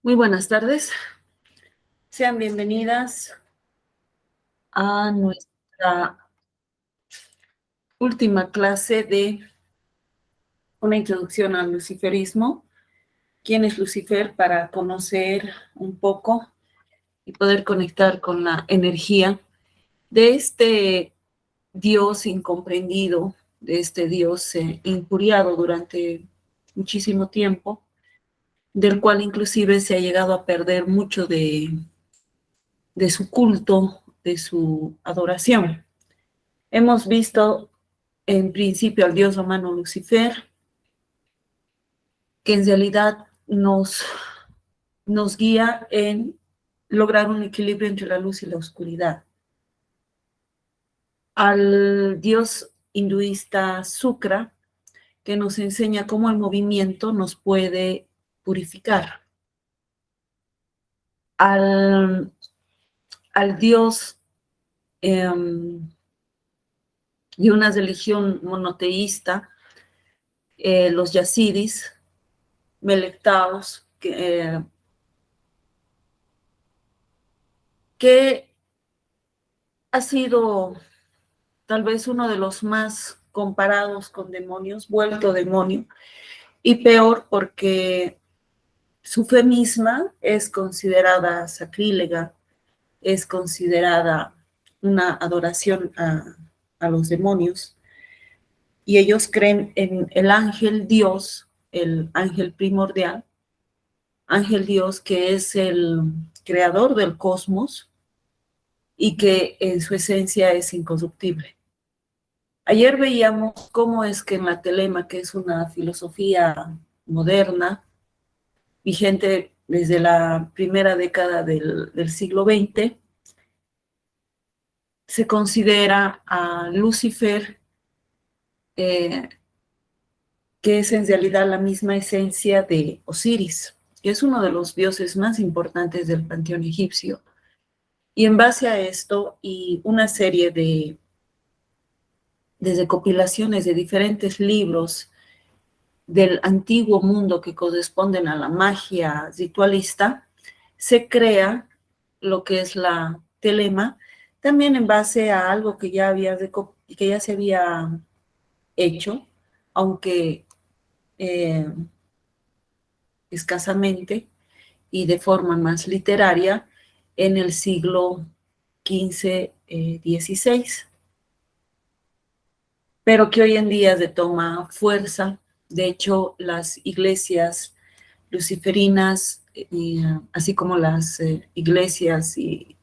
Muy buenas tardes. Sean bienvenidas a nuestra última clase de una introducción al luciferismo. ¿Quién es Lucifer? Para conocer un poco y poder conectar con la energía de este Dios incomprendido, de este Dios injuriado durante muchísimo tiempo, del cual inclusive se ha llegado a perder mucho de su culto, de su adoración. Hemos visto en principio al dios romano Lucifer, que en realidad nos guía en lograr un equilibrio entre la luz y la oscuridad. Al dios hinduista Shukra, que nos enseña cómo el movimiento nos puede purificar. Al dios de una religión monoteísta, los yazidis, Melectaos, que ha sido tal vez uno de los más comparados con demonios, vuelto demonio, y peor porque su fe misma es considerada sacrílega, es considerada una adoración a los demonios, y ellos creen en el ángel Dios, el ángel primordial, ángel Dios que es el creador del cosmos y que en su esencia es incorruptible. Ayer veíamos cómo es que en la telema, que es una filosofía moderna, vigente desde la primera década del siglo XX, se considera a Lucifer, que es en realidad la misma esencia de Osiris, que es uno de los dioses más importantes del panteón egipcio. Y en base a esto y una serie de recopilaciones de diferentes libros del antiguo mundo que corresponden a la magia ritualista, se crea lo que es la telema, también en base a algo que ya se había hecho, aunque escasamente y de forma más literaria, en el siglo XV-XVI, pero que hoy en día toma fuerza. De hecho, las iglesias luciferinas, así como las iglesias y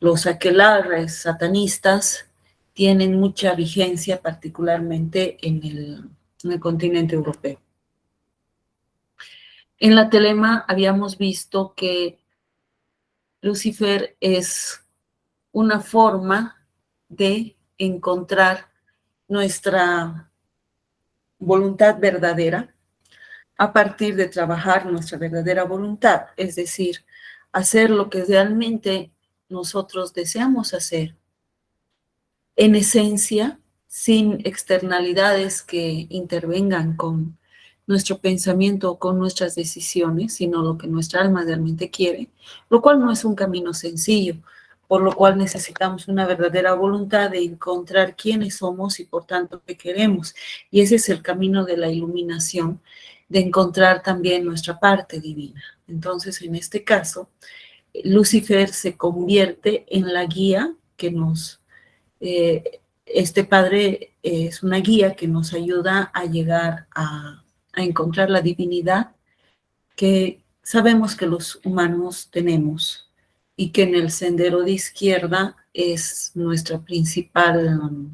los aquelarres satanistas, tienen mucha vigencia, particularmente en el continente europeo. En la telema habíamos visto que Lucifer es una forma de encontrar nuestra voluntad verdadera a partir de trabajar nuestra verdadera voluntad, es decir, hacer lo que realmente nosotros deseamos hacer, en esencia, sin externalidades que intervengan con nuestro pensamiento o con nuestras decisiones, sino lo que nuestra alma realmente quiere, lo cual no es un camino sencillo, por lo cual necesitamos una verdadera voluntad de encontrar quiénes somos y por tanto qué queremos. Y ese es el camino de la iluminación, de encontrar también nuestra parte divina. Entonces, en este caso, Lucifer se convierte en la guía que este padre es una guía que nos ayuda a llegar a encontrar la divinidad que sabemos que los humanos tenemos y que en el sendero de izquierda es nuestra principal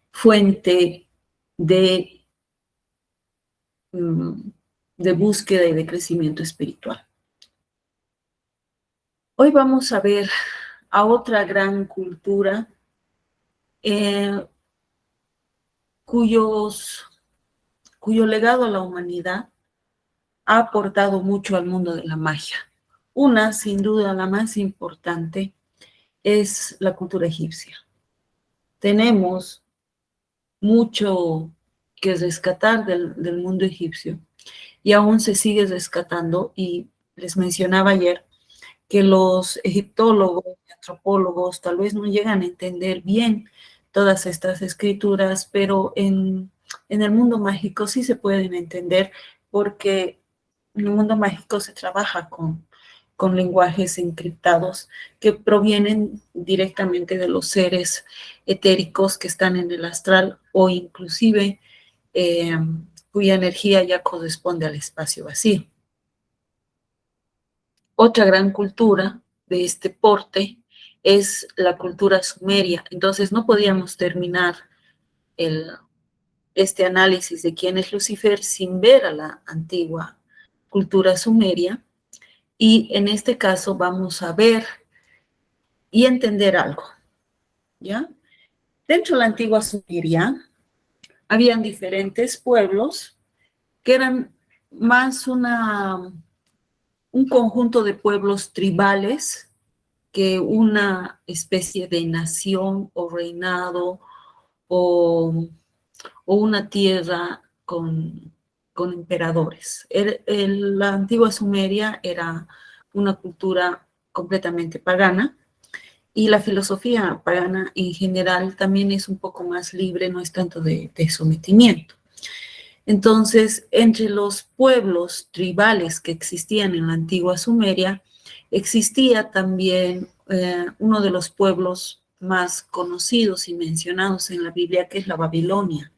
fuente de, de búsqueda y de crecimiento espiritual. Hoy vamos a ver a otra gran cultura cuyo legado a la humanidad ha aportado mucho al mundo de la magia. Una, sin duda, la más importante, es la cultura egipcia. Tenemos mucho que rescatar del mundo egipcio. Y aún se sigue rescatando, y les mencionaba ayer que los egiptólogos y antropólogos tal vez no llegan a entender bien todas estas escrituras, pero en el mundo mágico sí se pueden entender, porque en el mundo mágico se trabaja con lenguajes encriptados que provienen directamente de los seres etéricos que están en el astral, o inclusive eh, cuya energía ya corresponde al espacio vacío. Otra gran cultura de este porte es la cultura sumeria. Entonces no podíamos terminar este análisis de quién es Lucifer sin ver a la antigua cultura sumeria, y en este caso vamos a ver y entender algo, ¿ya? Dentro de la antigua Sumeria habían diferentes pueblos que eran más un conjunto de pueblos tribales que una especie de nación o reinado, o, o una tierra con emperadores. La antigua Sumeria era una cultura completamente pagana, y la filosofía pagana en general también es un poco más libre, no es tanto de sometimiento. Entonces, entre los pueblos tribales que existían en la antigua Sumeria, existía también uno de los pueblos más conocidos y mencionados en la Biblia, que es la Babilonia.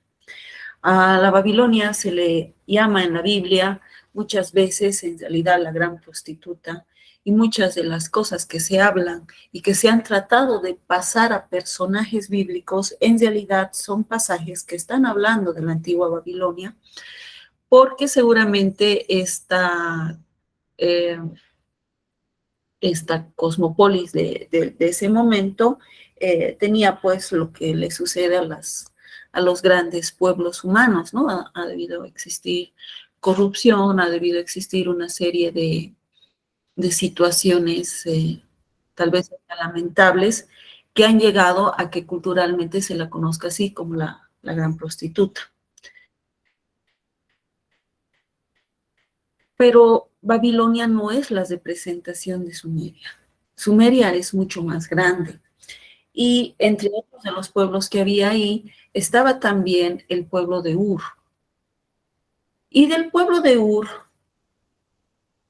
A la Babilonia se le llama en la Biblia muchas veces, en realidad, la gran prostituta, y muchas de las cosas que se hablan y que se han tratado de pasar a personajes bíblicos, en realidad son pasajes que están hablando de la antigua Babilonia, porque seguramente eh, esta cosmópolis de ese momento tenía pues lo que le sucede a los grandes pueblos humanos, ¿no? Ha debido existir corrupción, ha debido existir una serie de situaciones tal vez lamentables, que han llegado a que culturalmente se la conozca así como la gran prostituta. Pero Babilonia no es la representación de Sumeria. Sumeria es mucho más grande. Y entre otros de los pueblos que había ahí, estaba también el pueblo de Ur. Y del pueblo de Ur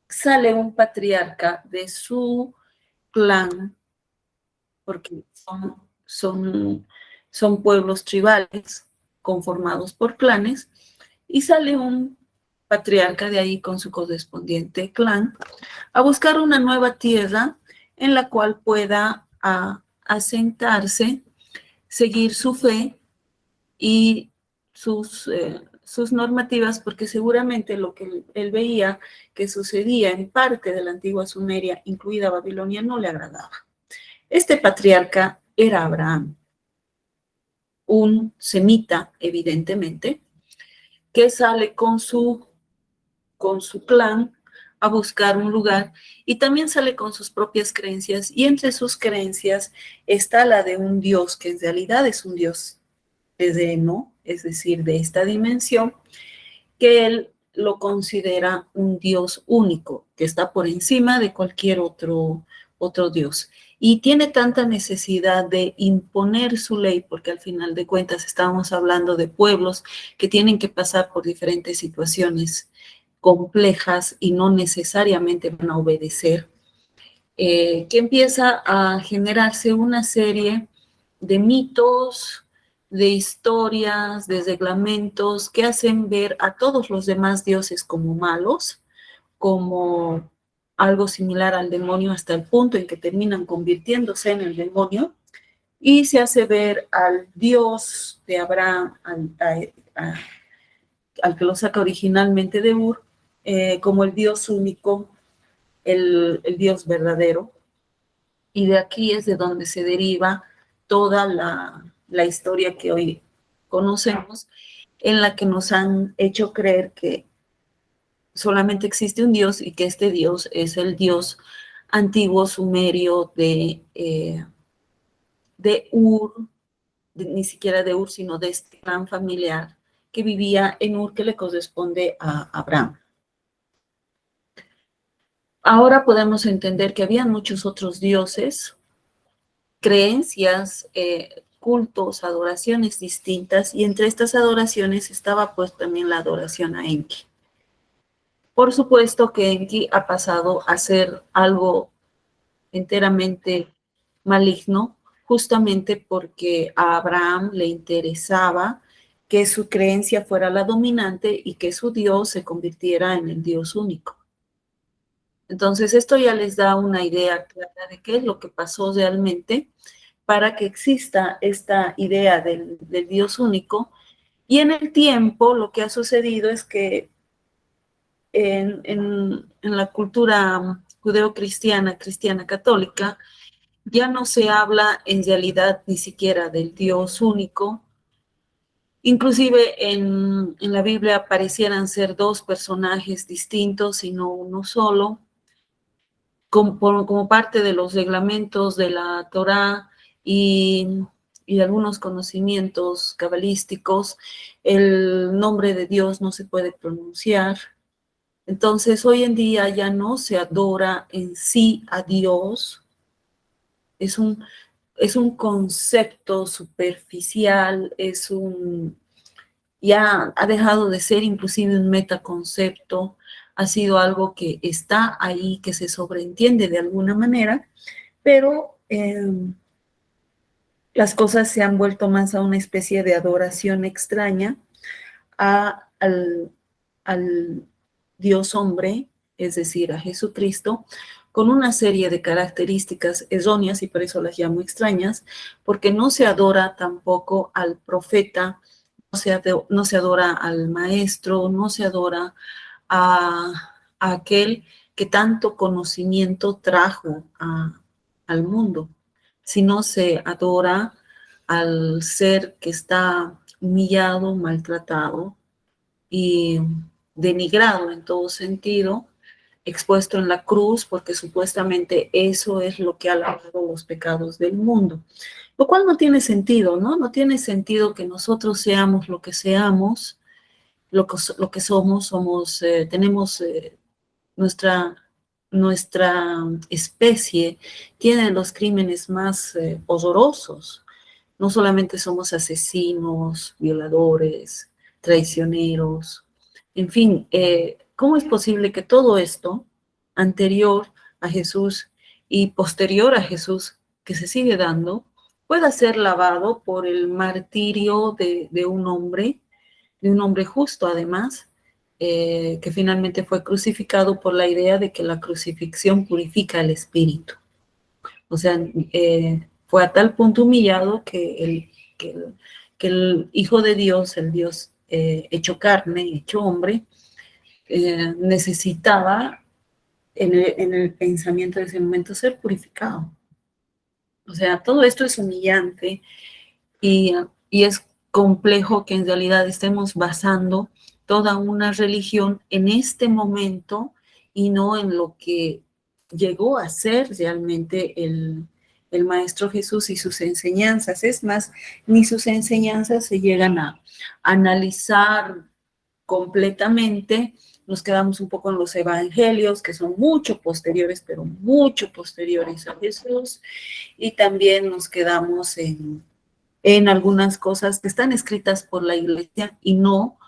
sale un patriarca de su clan, porque son pueblos tribales conformados por clanes, y sale un patriarca de ahí con su correspondiente clan a buscar una nueva tierra en la cual pueda asentarse, seguir su fe y sus normativas, porque seguramente lo que él veía que sucedía en parte de la antigua Sumeria, incluida Babilonia, no le agradaba. Este patriarca era Abraham, un semita, evidentemente, que sale con su clan a buscar un lugar, y también sale con sus propias creencias, y entre sus creencias está la de un Dios que en realidad es un Dios terreno, es decir, de esta dimensión, que él lo considera un Dios único, que está por encima de cualquier otro Dios. Y tiene tanta necesidad de imponer su ley, porque al final de cuentas estamos hablando de pueblos que tienen que pasar por diferentes situaciones complejas y no necesariamente van a obedecer, que empieza a generarse una serie de mitos, de historias, de reglamentos que hacen ver a todos los demás dioses como malos, como algo similar al demonio, hasta el punto en que terminan convirtiéndose en el demonio, y se hace ver al Dios de Abraham, al que lo saca originalmente de Ur, como el Dios único, el Dios verdadero. Y de aquí es de donde se deriva toda la historia que hoy conocemos, en la que nos han hecho creer que solamente existe un Dios, y que este Dios es el Dios antiguo sumerio de Ur, ni siquiera de Ur, sino de este clan familiar que vivía en Ur, que le corresponde a Abraham. Ahora podemos entender que había muchos otros dioses, creencias, cultos, adoraciones distintas, y entre estas adoraciones estaba pues también la adoración a Enki. Por supuesto que Enki ha pasado a ser algo enteramente maligno, justamente porque a Abraham le interesaba que su creencia fuera la dominante y que su Dios se convirtiera en el Dios único. Entonces, esto ya les da una idea clara de qué es lo que pasó realmente para que exista esta idea del Dios único. Y en el tiempo, lo que ha sucedido es que en la cultura judeocristiana, cristiana católica, ya no se habla en realidad ni siquiera del Dios único. Inclusive en la Biblia parecieran ser dos personajes distintos y no uno solo. Como parte de los reglamentos de la Torá y algunos conocimientos cabalísticos, el nombre de Dios no se puede pronunciar. Entonces, hoy en día ya no se adora en sí a Dios. Es un concepto superficial, ya ha dejado de ser inclusive un metaconcepto, ha sido algo que está ahí, que se sobreentiende de alguna manera, pero las cosas se han vuelto más a una especie de adoración extraña al Dios hombre, es decir, a Jesucristo, con una serie de características erróneas, y por eso las llamo extrañas, porque no se adora tampoco al profeta, no se adora al maestro, no se adora a aquel que tanto conocimiento trajo al mundo, sino se adora al ser que está humillado, maltratado y denigrado en todo sentido, expuesto en la cruz, porque supuestamente eso es lo que ha lavado los pecados del mundo. Lo cual no tiene sentido, ¿no? No tiene sentido que nosotros seamos lo que seamos, lo que somos, tenemos nuestra especie, tiene los crímenes más horrorosos. No solamente somos asesinos, violadores, traicioneros, en fin, ¿cómo es posible que todo esto, anterior a Jesús y posterior a Jesús, que se sigue dando, pueda ser lavado por el martirio de un hombre justo además, que finalmente fue crucificado por la idea de que la crucifixión purifica el espíritu? O sea, fue a tal punto humillado que el Hijo de Dios, el Dios hecho carne, hecho hombre, necesitaba en el pensamiento de ese momento ser purificado. O sea, todo esto es humillante y es complejo que en realidad estemos basando toda una religión en este momento y no en lo que llegó a ser realmente el Maestro Jesús y sus enseñanzas. Es más, ni sus enseñanzas se llegan a analizar completamente. Nos quedamos un poco en los evangelios, que son mucho posteriores, pero mucho posteriores a Jesús, y también nos quedamos en algunas cosas que están escritas por la iglesia y no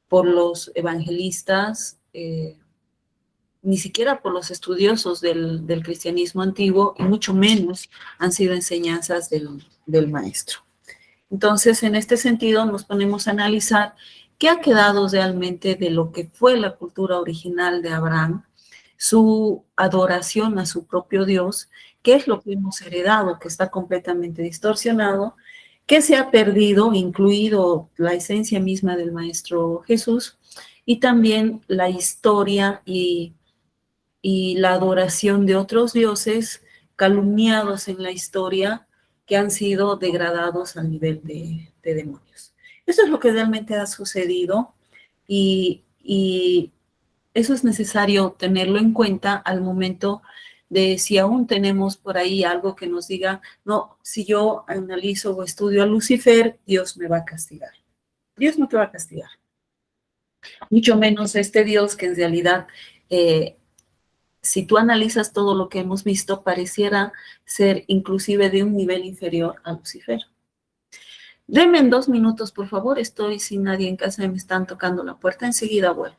por los evangelistas, ni siquiera por los estudiosos del cristianismo antiguo, y mucho menos han sido enseñanzas del maestro. Entonces, en este sentido, nos ponemos a analizar qué ha quedado realmente de lo que fue la cultura original de Abraham, su adoración a su propio Dios, qué es lo que hemos heredado, que está completamente distorsionado, qué se ha perdido, incluido la esencia misma del Maestro Jesús, y también la historia y la adoración de otros dioses calumniados en la historia, que han sido degradados al nivel de demonios. Eso es lo que realmente ha sucedido, y eso es necesario tenerlo en cuenta al momento de si aún tenemos por ahí algo que nos diga, no, si yo analizo o estudio a Lucifer, Dios me va a castigar. Dios no te va a castigar. mucho menos este Dios que en realidad, si tú analizas todo lo que hemos visto, pareciera ser inclusive de un nivel inferior a Lucifer. Denme en 2 minutos, por favor, estoy sin nadie en casa y me están tocando la puerta, enseguida vuelvo.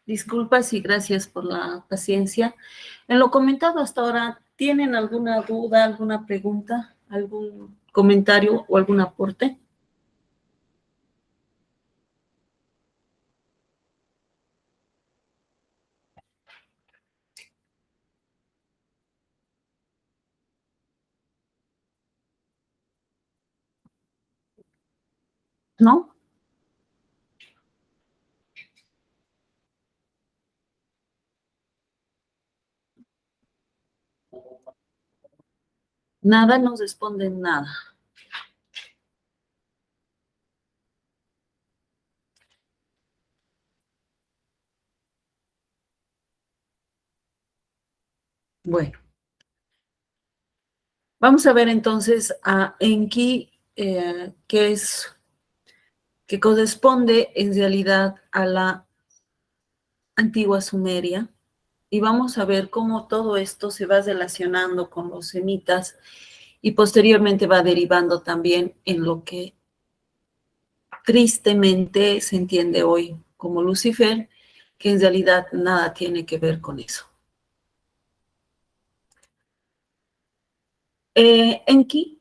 Disculpas y gracias por la paciencia. En lo comentado hasta ahora, ¿tienen alguna duda, alguna pregunta, algún comentario o algún aporte? ¿No? Nada, nos responden nada. Bueno, vamos a ver entonces a Enki, que corresponde en realidad a la antigua Sumeria, y vamos a ver cómo todo esto se va relacionando con los semitas y posteriormente va derivando también en lo que tristemente se entiende hoy como Lucifer, que en realidad nada tiene que ver con eso. Enki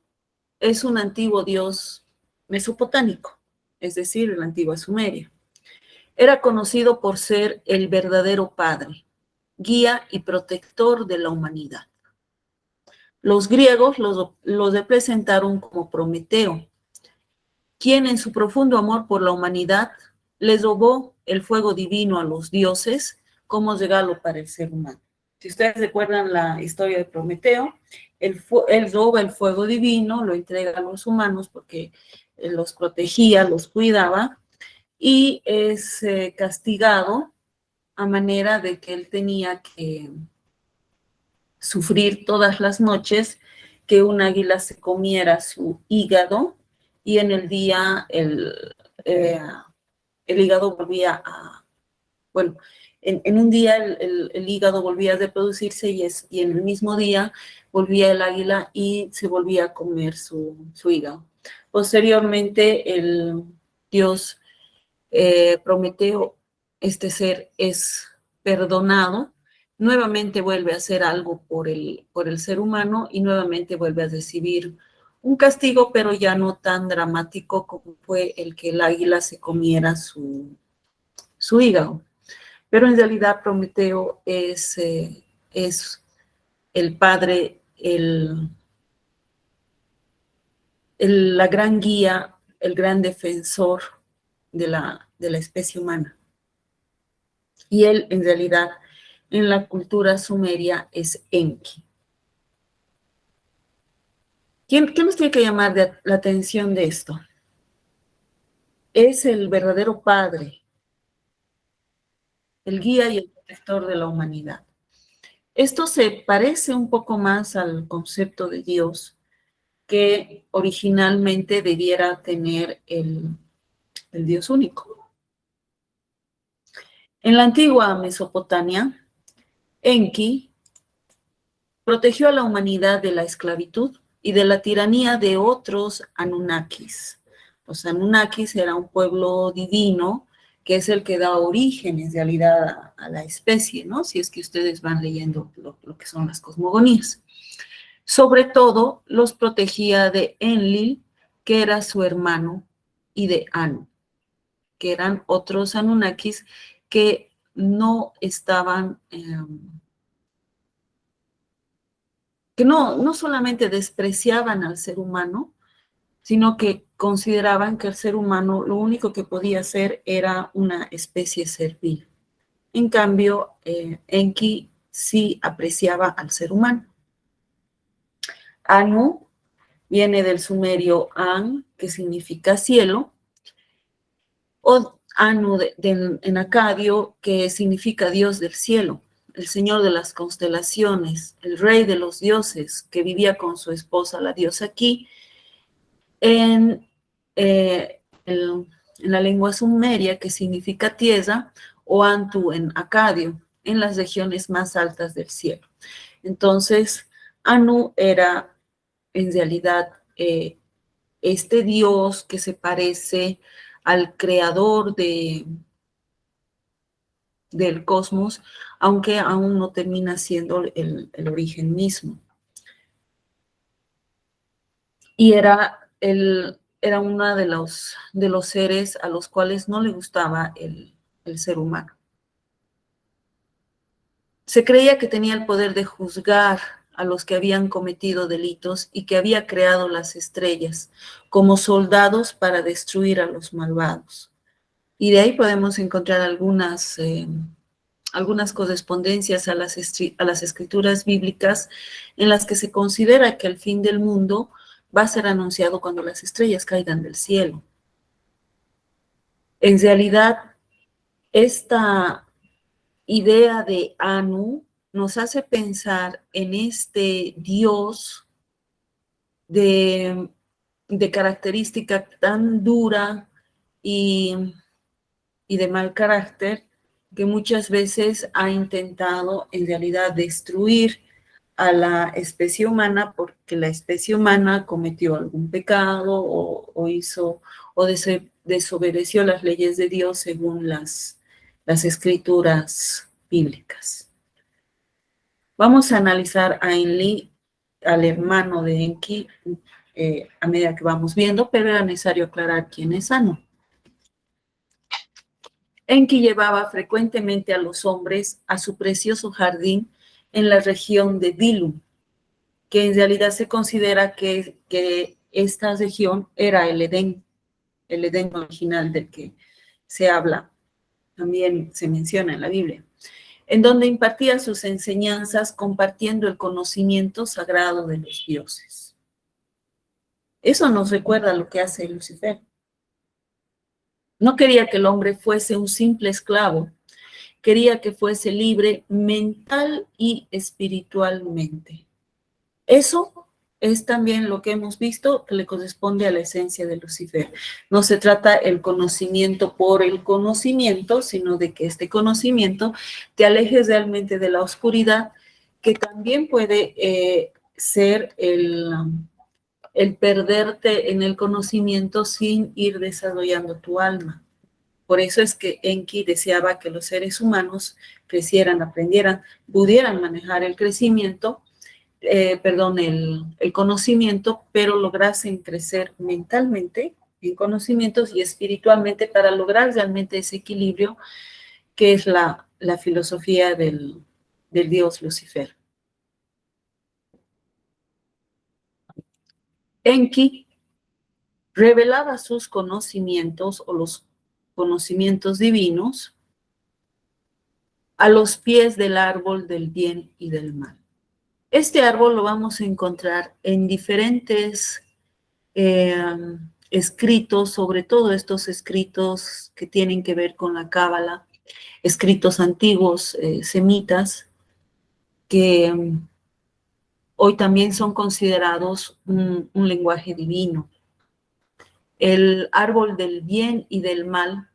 es un antiguo dios mesopotámico, es decir, la antigua Sumeria. Era conocido por ser el verdadero padre, guía y protector de la humanidad. Los griegos los representaron como Prometeo, quien en su profundo amor por la humanidad les robó el fuego divino a los dioses como regalo para el ser humano. Si ustedes recuerdan la historia de Prometeo, él roba el fuego divino, lo entrega a los humanos porque los protegía, los cuidaba, y es castigado a manera de que él tenía que sufrir todas las noches que un águila se comiera su hígado y en el día el hígado volvía a, bueno, en un día el hígado volvía a reproducirse y en el mismo día volvía el águila y se volvía a comer su hígado. Posteriormente el dios Prometeo, este ser es perdonado, nuevamente vuelve a hacer algo por el ser humano y nuevamente vuelve a recibir un castigo, pero ya no tan dramático como fue el que el águila se comiera su hígado. Pero en realidad Prometeo es el padre, la gran guía, el gran defensor de la especie humana. Y él, en realidad, en la cultura sumeria es Enki. ¿Qué nos tiene que llamar la atención de esto? Es el verdadero padre, el guía y el protector de la humanidad. Esto se parece un poco más al concepto de Dios que originalmente debiera tener el Dios único. En la antigua Mesopotamia, Enki protegió a la humanidad de la esclavitud y de la tiranía de otros Anunnakis. Los Anunnakis era un pueblo divino que es el que da origen en realidad a la especie, ¿no? Si es que ustedes van leyendo lo que son las cosmogonías. Sobre todo los protegía de Enlil, que era su hermano, y de Anu, que eran otros Anunnakis que no estaban, que no solamente despreciaban al ser humano, sino que consideraban que el ser humano lo único que podía ser era una especie servil. En cambio, Enki sí apreciaba al ser humano. Anu viene del sumerio An, que significa cielo, o Anu en acadio, que significa Dios del cielo, el señor de las constelaciones, el rey de los dioses, que vivía con su esposa, la diosa Ki, en la lengua sumeria, que significa tierra, o Antu en acadio, en las regiones más altas del cielo. Entonces, Anu era en realidad este Dios que se parece al creador del cosmos, aunque aún no termina siendo el origen mismo. Y era uno de los seres a los cuales no le gustaba el ser humano. Se creía que tenía el poder de juzgar a los que habían cometido delitos y que había creado las estrellas como soldados para destruir a los malvados. Y de ahí podemos encontrar algunas correspondencias a las escrituras bíblicas en las que se considera que el fin del mundo va a ser anunciado cuando las estrellas caigan del cielo. En realidad, esta idea de Anu nos hace pensar en este Dios de característica tan dura y de mal carácter, que muchas veces ha intentado en realidad destruir a la especie humana porque la especie humana cometió algún pecado o hizo o desobedeció las leyes de Dios según las escrituras bíblicas. Vamos a analizar a Enlil, al hermano de Enki, a medida que vamos viendo, pero era necesario aclarar quién es Anu. Enki llevaba frecuentemente a los hombres a su precioso jardín en la región de Dilum, que en realidad se considera que esta región era el Edén original del que se habla, también se menciona en la Biblia, en donde impartía sus enseñanzas compartiendo el conocimiento sagrado de los dioses. Eso nos recuerda lo que hace Lucifer. No quería que el hombre fuese un simple esclavo, quería que fuese libre mental y espiritualmente. Eso es también lo que hemos visto que le corresponde a la esencia de Lucifer. No se trata el conocimiento por el conocimiento, sino de que este conocimiento te aleje realmente de la oscuridad, que también puede ser el perderte en el conocimiento sin ir desarrollando tu alma. Por eso es que Enki deseaba que los seres humanos crecieran, aprendieran, pudieran manejar el crecimiento el conocimiento, pero lograsen crecer mentalmente en conocimientos y espiritualmente para lograr realmente ese equilibrio que es la filosofía del dios Lucifer. Enki revelaba sus conocimientos o los conocimientos divinos a los pies del árbol del bien y del mal. Este árbol lo vamos a encontrar en diferentes escritos, sobre todo estos escritos que tienen que ver con la Cábala, escritos antiguos, semitas, que hoy también son considerados un lenguaje divino. El árbol del bien y del mal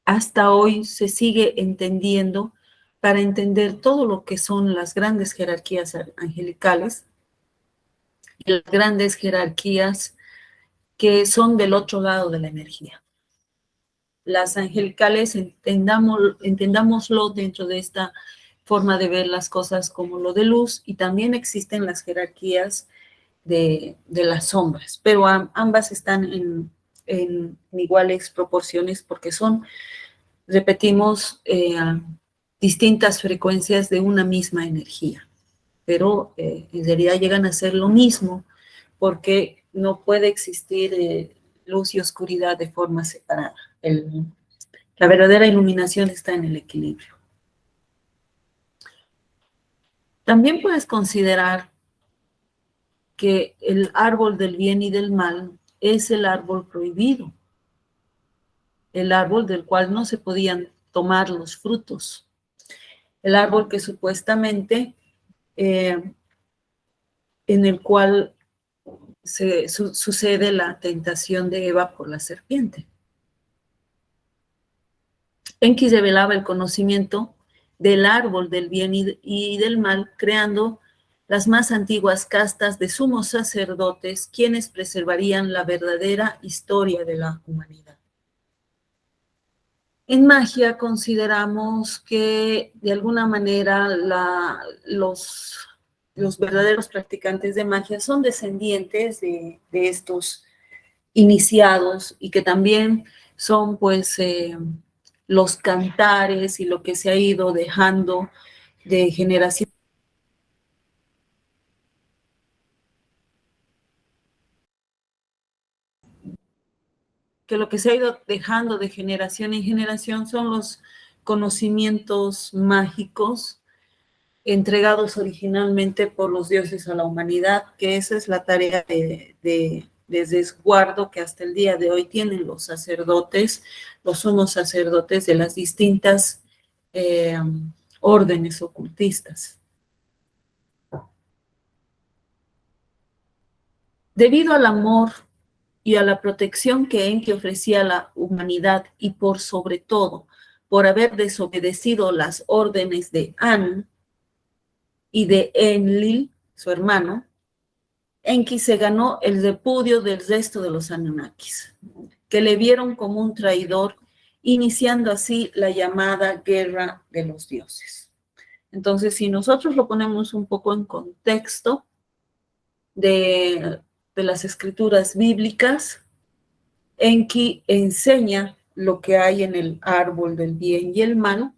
hasta hoy se sigue entendiendo para entender todo lo que son las grandes jerarquías angelicales, las grandes jerarquías que son del otro lado de la energía. Las angelicales, entendámoslo dentro de esta forma de ver las cosas como lo de luz, y también existen las jerarquías de las sombras, pero ambas están en iguales proporciones porque son, repetimos, distintas frecuencias de una misma energía, pero en realidad llegan a ser lo mismo porque no puede existir luz y oscuridad de forma separada. La verdadera iluminación está en el equilibrio. También puedes considerar que el árbol del bien y del mal es el árbol prohibido, el árbol del cual no se podían tomar los frutos, el árbol que supuestamente en el cual sucede la tentación de Eva por la serpiente. Enki revelaba el conocimiento del árbol del bien y del mal, creando las más antiguas castas de sumos sacerdotes, quienes preservarían la verdadera historia de la humanidad. En magia consideramos que de alguna manera los verdaderos practicantes de magia son descendientes de estos iniciados y que también son pues los cantares y lo que se ha ido dejando de generación. Que lo que se ha ido dejando de generación en generación son los conocimientos mágicos entregados originalmente por los dioses a la humanidad, que esa es la tarea de resguardo que hasta el día de hoy tienen los sacerdotes, los sumos sacerdotes de las distintas órdenes ocultistas. Debido al amor y a la protección que Enki ofrecía a la humanidad y por sobre todo por haber desobedecido las órdenes de Anu y de Enlil, su hermano, Enki se ganó el repudio del resto de los Anunnakis, que le vieron como un traidor, iniciando así la llamada guerra de los dioses. Entonces, si nosotros lo ponemos un poco en contexto de las escrituras bíblicas, Enki enseña lo que hay en el árbol del bien y el mal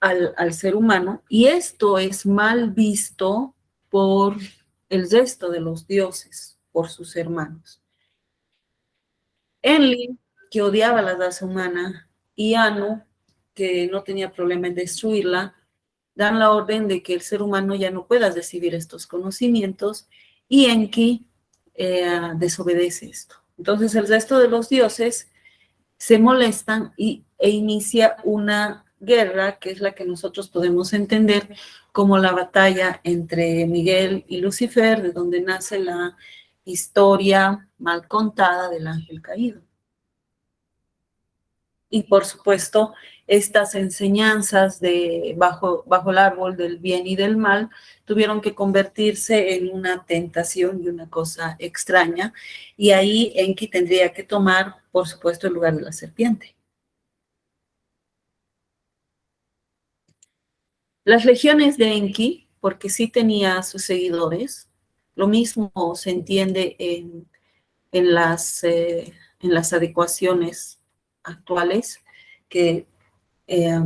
al ser humano, y esto es mal visto por el resto de los dioses, por sus hermanos. Enlil, que odiaba la raza humana, y Anu, que no tenía problema en destruirla, dan la orden de que el ser humano ya no pueda recibir estos conocimientos, y Enki desobedece esto. Entonces el resto de los dioses se molestan e inicia una guerra que es la que nosotros podemos entender como la batalla entre Miguel y Lucifer, de donde nace la historia mal contada del ángel caído. Y por supuesto, estas enseñanzas de bajo el árbol del bien y del mal tuvieron que convertirse en una tentación y una cosa extraña, y ahí Enki tendría que tomar, por supuesto, el lugar de la serpiente. Las legiones de Enki, porque sí tenía sus seguidores, lo mismo se entiende en las adecuaciones actuales, que, eh,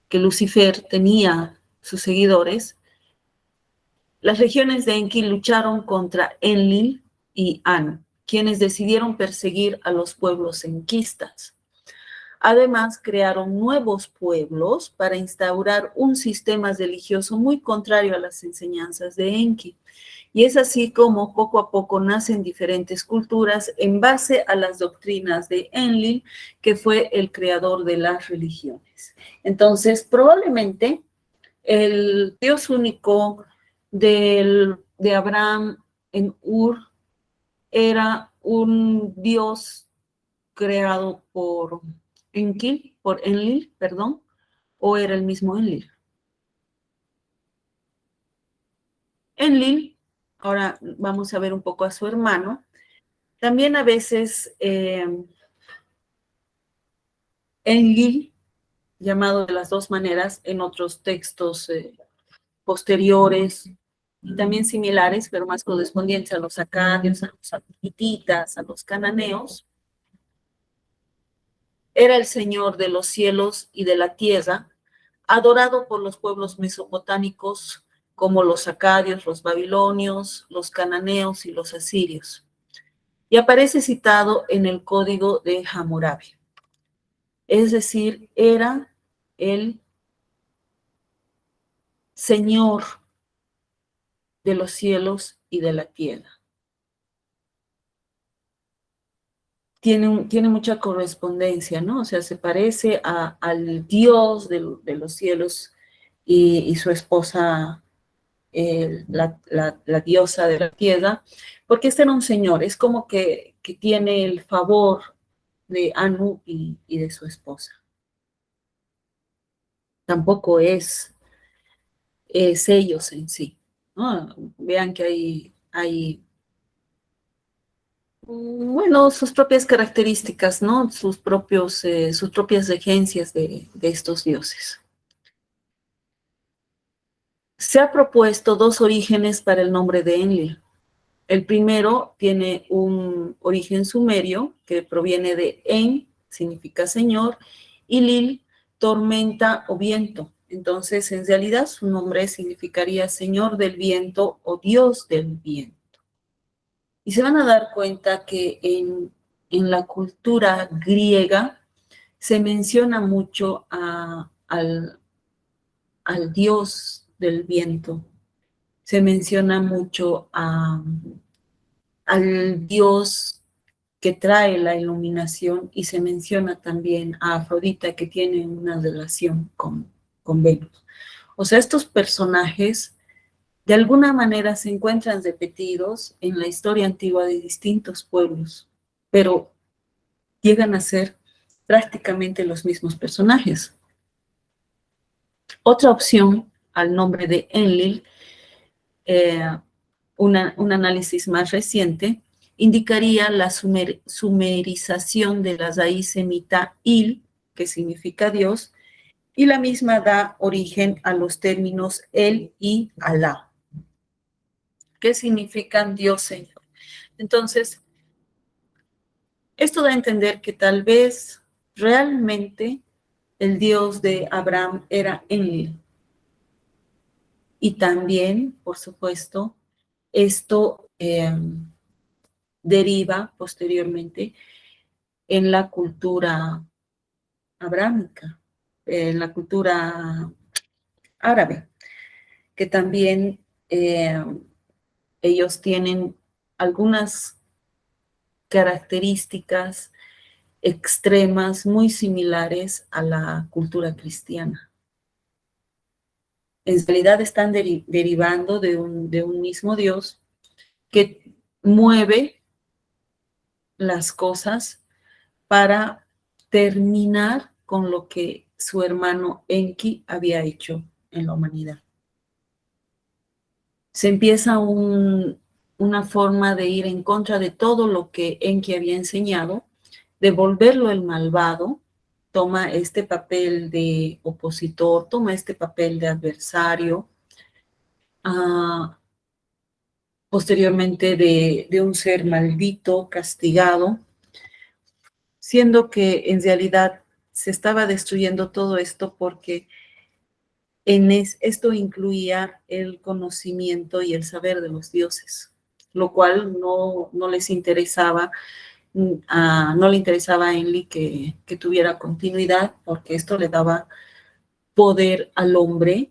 que Lucifer tenía sus seguidores. Las legiones de Enki lucharon contra Enlil y Anu, quienes decidieron perseguir a los pueblos enquistas. Además, crearon nuevos pueblos para instaurar un sistema religioso muy contrario a las enseñanzas de Enki. Y es así como poco a poco nacen diferentes culturas en base a las doctrinas de Enlil, que fue el creador de las religiones. Entonces, probablemente el Dios único de Abraham en Ur era un Dios creado por Enlil, perdón, o era el mismo Enlil. Enlil, ahora vamos a ver un poco a su hermano. También a veces Enlil, llamado de las dos maneras en otros textos posteriores y también similares, pero más correspondientes a los acadios, a los hititas, a los cananeos, era el Señor de los cielos y de la tierra, adorado por los pueblos mesopotámicos como los acadios, los babilonios, los cananeos y los asirios. Y aparece citado en el Código de Hammurabi. Es decir, era el Señor de los cielos y de la tierra. Tiene mucha correspondencia, ¿no? O sea, se parece al Dios de los cielos y su esposa, la diosa de la tierra, porque este era un señor, es como que tiene el favor de Anu y de su esposa. Tampoco es ellos en sí, ¿no? Vean que hay bueno, sus propias características, ¿no? Sus propias regencias de estos dioses. Se ha propuesto dos orígenes para el nombre de Enlil. El primero tiene un origen sumerio que proviene de En, significa señor, y Lil, tormenta o viento. Entonces, en realidad, su nombre significaría señor del viento o dios del viento. Y se van a dar cuenta que en la cultura griega se menciona mucho al dios del viento, se menciona mucho al dios que trae la iluminación y se menciona también a Afrodita que tiene una relación con Venus. O sea, estos personajes de alguna manera se encuentran repetidos en la historia antigua de distintos pueblos, pero llegan a ser prácticamente los mismos personajes. Otra opción al nombre de Enlil, un análisis más reciente, indicaría la sumerización de la raíz semita Il, que significa Dios, y la misma da origen a los términos El y Alá, que significan Dios Señor. Entonces, esto da a entender que tal vez realmente el Dios de Abraham era Enlil. Y también, por supuesto, esto deriva posteriormente en la cultura abrámica, en la cultura árabe, que también ellos tienen algunas características extremas muy similares a la cultura cristiana. En realidad están derivando de un mismo Dios que mueve las cosas para terminar con lo que su hermano Enki había hecho en la humanidad. Se empieza una forma de ir en contra de todo lo que Enki había enseñado, de volverlo el malvado toma este papel de opositor, toma este papel de adversario, posteriormente de un ser maldito, castigado, siendo que en realidad se estaba destruyendo todo esto porque esto incluía el conocimiento y el saber de los dioses, lo cual no les interesaba, no le interesaba a Enlil que tuviera continuidad, porque esto le daba poder al hombre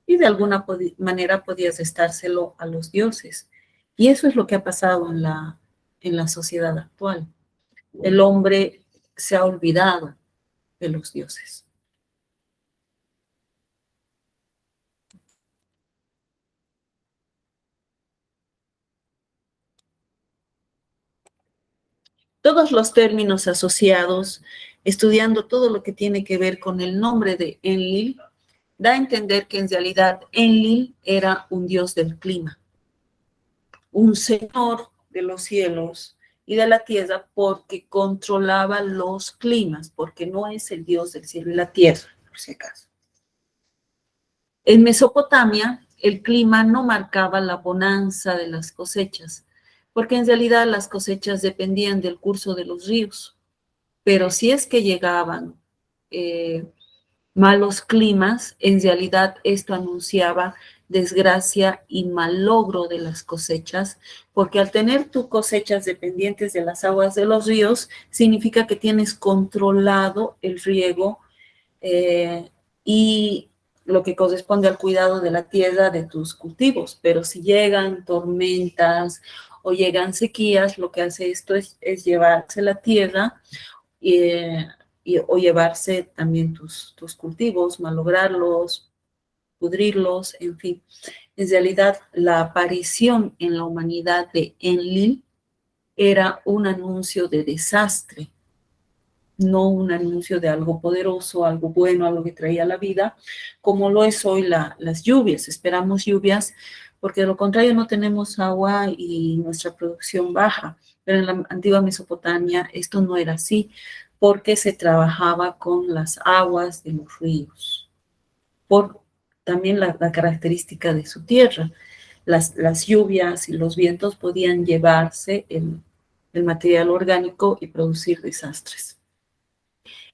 y de alguna manera podías estárselo a los dioses. Y eso es lo que ha pasado en la sociedad actual. El hombre se ha olvidado de los dioses. Todos los términos asociados, estudiando todo lo que tiene que ver con el nombre de Enlil, da a entender que en realidad Enlil era un dios del clima, un señor de los cielos y de la tierra porque controlaba los climas, porque no es el dios del cielo y la tierra, por si acaso. En Mesopotamia, el clima no marcaba la bonanza de las cosechas, porque en realidad las cosechas dependían del curso de los ríos. Pero si es que llegaban malos climas, en realidad esto anunciaba desgracia y malogro de las cosechas, porque al tener tus cosechas dependientes de las aguas de los ríos, significa que tienes controlado el riego y lo que corresponde al cuidado de la tierra, de tus cultivos. Pero si llegan tormentas o llegan sequías, lo que hace esto es llevarse la tierra o llevarse también tus cultivos, malograrlos, pudrirlos, en fin. En realidad, la aparición en la humanidad de Enlil era un anuncio de desastre, no un anuncio de algo poderoso, algo bueno, algo que traía la vida, como lo es hoy las lluvias. Esperamos lluvias porque de lo contrario no tenemos agua y nuestra producción baja. Pero en la antigua Mesopotamia esto no era así, porque se trabajaba con las aguas de los ríos, por también la característica de su tierra. Las lluvias y los vientos podían llevarse el material orgánico y producir desastres.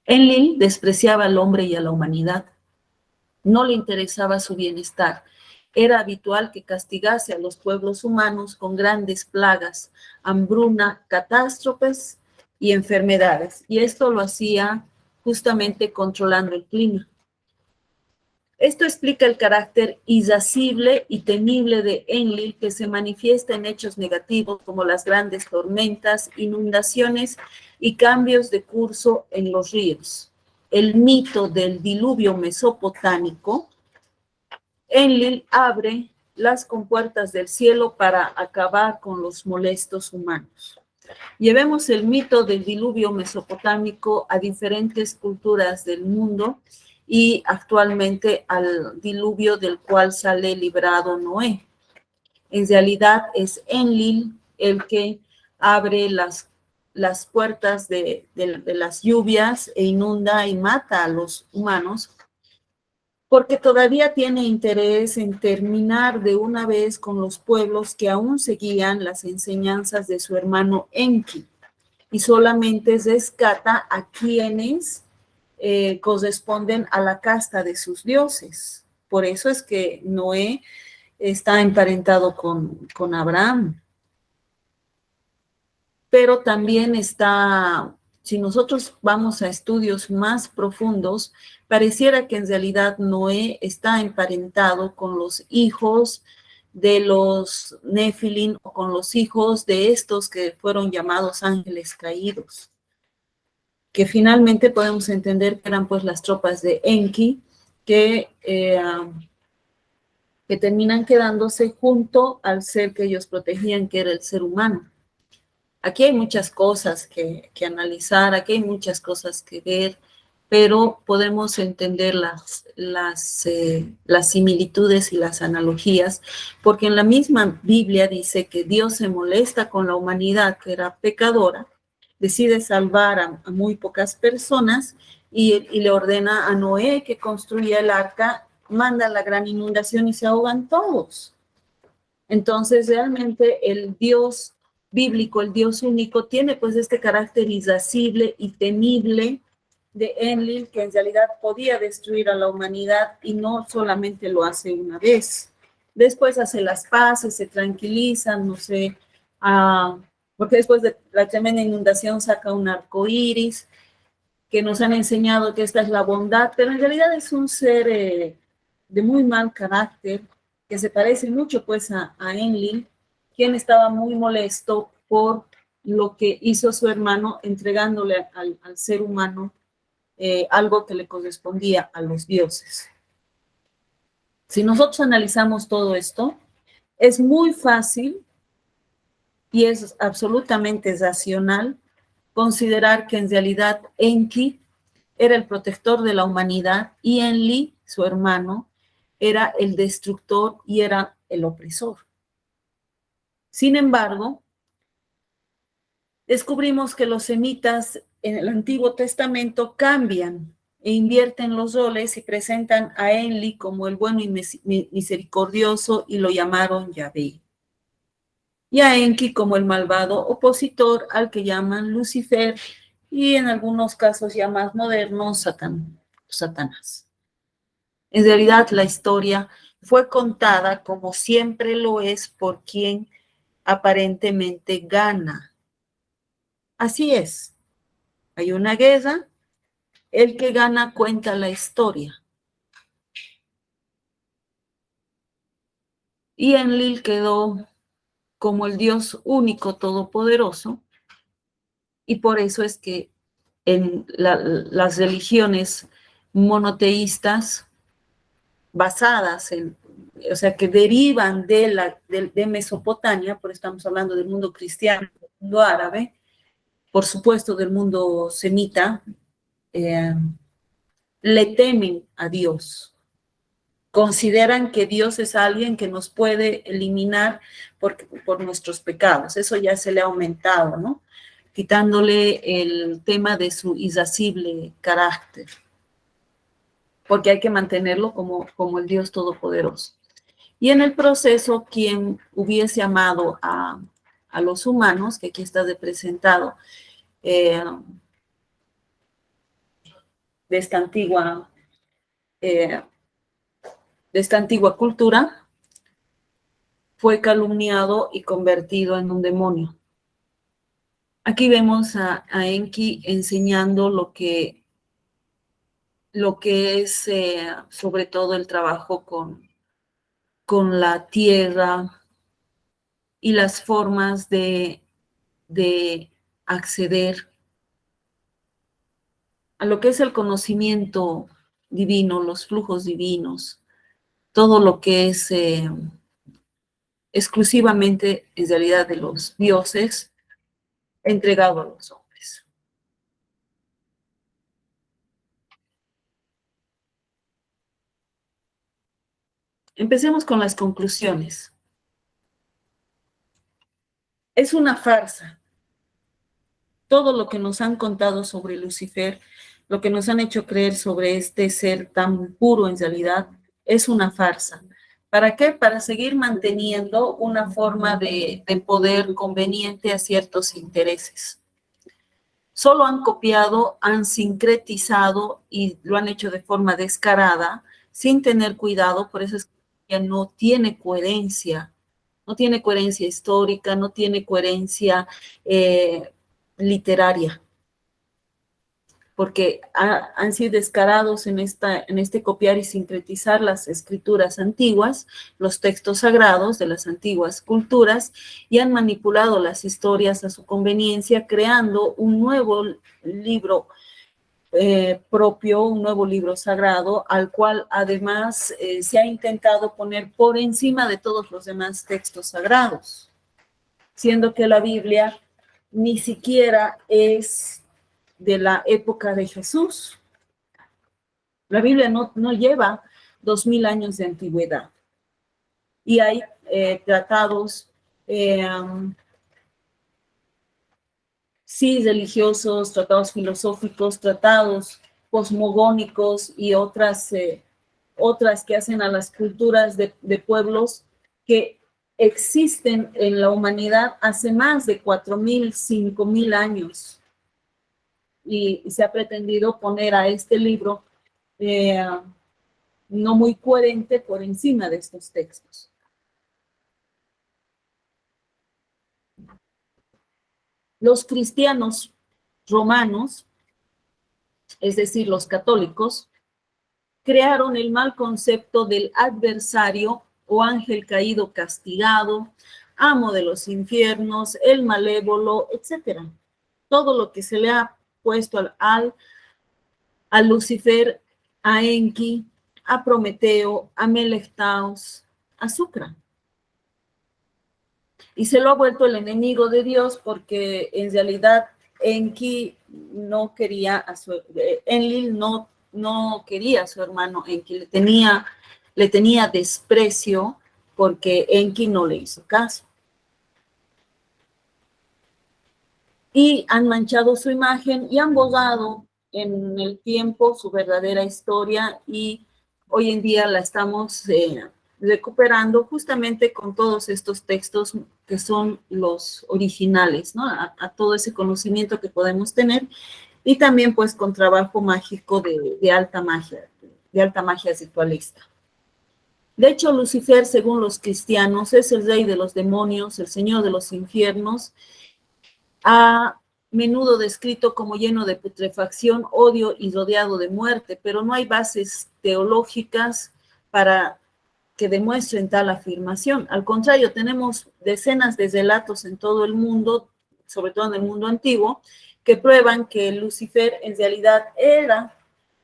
Enlil despreciaba al hombre y a la humanidad. No le interesaba su bienestar. Era habitual que castigase a los pueblos humanos con grandes plagas, hambruna, catástrofes y enfermedades. Y esto lo hacía justamente controlando el clima. Esto explica el carácter irascible y temible de Enlil, que se manifiesta en hechos negativos como las grandes tormentas, inundaciones y cambios de curso en los ríos. El mito del diluvio mesopotámico, Enlil abre las compuertas del cielo para acabar con los molestos humanos. Llevemos el mito del diluvio mesopotámico a diferentes culturas del mundo y actualmente al diluvio del cual sale librado Noé. En realidad es Enlil el que abre las puertas de las lluvias e inunda y mata a los humanos, porque todavía tiene interés en terminar de una vez con los pueblos que aún seguían las enseñanzas de su hermano Enki, y solamente rescata a quienes corresponden a la casta de sus dioses. Por eso es que Noé está emparentado con Abraham. Pero también está, si nosotros vamos a estudios más profundos, pareciera que en realidad Noé está emparentado con los hijos de los Nefilim o con los hijos de estos que fueron llamados ángeles caídos, que finalmente podemos entender que eran pues las tropas de Enki que terminan quedándose junto al ser que ellos protegían, que era el ser humano. Aquí hay muchas cosas que analizar, aquí hay muchas cosas que ver, pero podemos entender las similitudes y las analogías, porque en la misma Biblia dice que Dios se molesta con la humanidad que era pecadora, decide salvar a muy pocas personas y le ordena a Noé que construya el arca, manda la gran inundación y se ahogan todos. Entonces, realmente el Dios bíblico, el Dios único, tiene pues este carácter irascible y temible de Enlil, que en realidad podía destruir a la humanidad y no solamente lo hace una vez. Después hace las paces, se tranquilizan, no sé, porque después de la tremenda inundación saca un arco iris, que nos han enseñado que esta es la bondad, pero en realidad es un ser de muy mal carácter, que se parece mucho pues a Enlil, quien estaba muy molesto por lo que hizo su hermano entregándole al ser humano algo que le correspondía a los dioses. Si nosotros analizamos todo esto, es muy fácil y es absolutamente racional considerar que en realidad Enki era el protector de la humanidad y Enlil, su hermano, era el destructor y era el opresor. Sin embargo, descubrimos que los semitas en el Antiguo Testamento cambian e invierten los roles y presentan a Enlil como el bueno y misericordioso y lo llamaron Yahvé. Y a Enki como el malvado opositor al que llaman Lucifer y en algunos casos ya más modernos Satanás. En realidad la historia fue contada como siempre lo es por quien aparentemente gana. Así es, hay una guerra, el que gana cuenta la historia. Y Enlil quedó como el Dios único todopoderoso y por eso es que en las religiones monoteístas basadas o sea, que derivan de Mesopotamia, por estamos hablando del mundo cristiano, del mundo árabe, por supuesto del mundo semita, le temen a Dios. Consideran que Dios es alguien que nos puede eliminar por nuestros pecados. Eso ya se le ha aumentado, ¿no? Quitándole el tema de su irascible carácter, porque hay que mantenerlo como el Dios Todopoderoso. Y en el proceso, quien hubiese amado a los humanos, que aquí está representado de esta antigua cultura, fue calumniado y convertido en un demonio. Aquí vemos a Enki enseñando lo que es sobre todo el trabajo con la tierra y las formas de acceder a lo que es el conocimiento divino, los flujos divinos, todo lo que es exclusivamente en realidad de los dioses entregado a los hombres. Empecemos con las conclusiones. Es una farsa. Todo lo que nos han contado sobre Lucifer, lo que nos han hecho creer sobre este ser tan puro en realidad, es una farsa. ¿Para qué? Para seguir manteniendo una forma de poder conveniente a ciertos intereses. Solo han copiado, han sincretizado y lo han hecho de forma descarada, sin tener cuidado, por eso es que no tiene coherencia, no tiene coherencia histórica, no tiene coherencia literaria, porque han sido descarados en este copiar y sincretizar las escrituras antiguas, los textos sagrados de las antiguas culturas, y han manipulado las historias a su conveniencia, creando un nuevo libro propio, un nuevo libro sagrado, al cual además se ha intentado poner por encima de todos los demás textos sagrados, siendo que la Biblia ni siquiera es de la época de Jesús. La Biblia no lleva 2000 años de antigüedad. Y hay tratados, sí, religiosos, tratados filosóficos, tratados cosmogónicos y otras que hacen a las culturas de pueblos que existen en la humanidad hace más de 4.000, 5.000 años. Y se ha pretendido poner a este libro no muy coherente por encima de estos textos. Los cristianos romanos, es decir, los católicos, crearon el mal concepto del adversario o ángel caído castigado, amo de los infiernos, el malévolo, etc. Todo lo que se le ha puesto a Lucifer, a Enki, a Prometeo, a Melectaos, a Sucra. Y se lo ha vuelto el enemigo de Dios porque en realidad Enki no quería Enlil no quería a su hermano Enki, le tenía desprecio porque Enki no le hizo caso. Y han manchado su imagen y han borrado en el tiempo su verdadera historia, y hoy en día la estamos recuperando justamente con todos estos textos que son los originales, ¿no? A todo ese conocimiento que podemos tener, y también pues con trabajo mágico de alta magia ritualista. De hecho, Lucifer, según los cristianos, es el rey de los demonios, el señor de los infiernos, a menudo descrito como lleno de putrefacción, odio y rodeado de muerte, pero no hay bases teológicas para que demuestren tal afirmación. Al contrario, tenemos decenas de relatos en todo el mundo, sobre todo en el mundo antiguo, que prueban que Lucifer en realidad era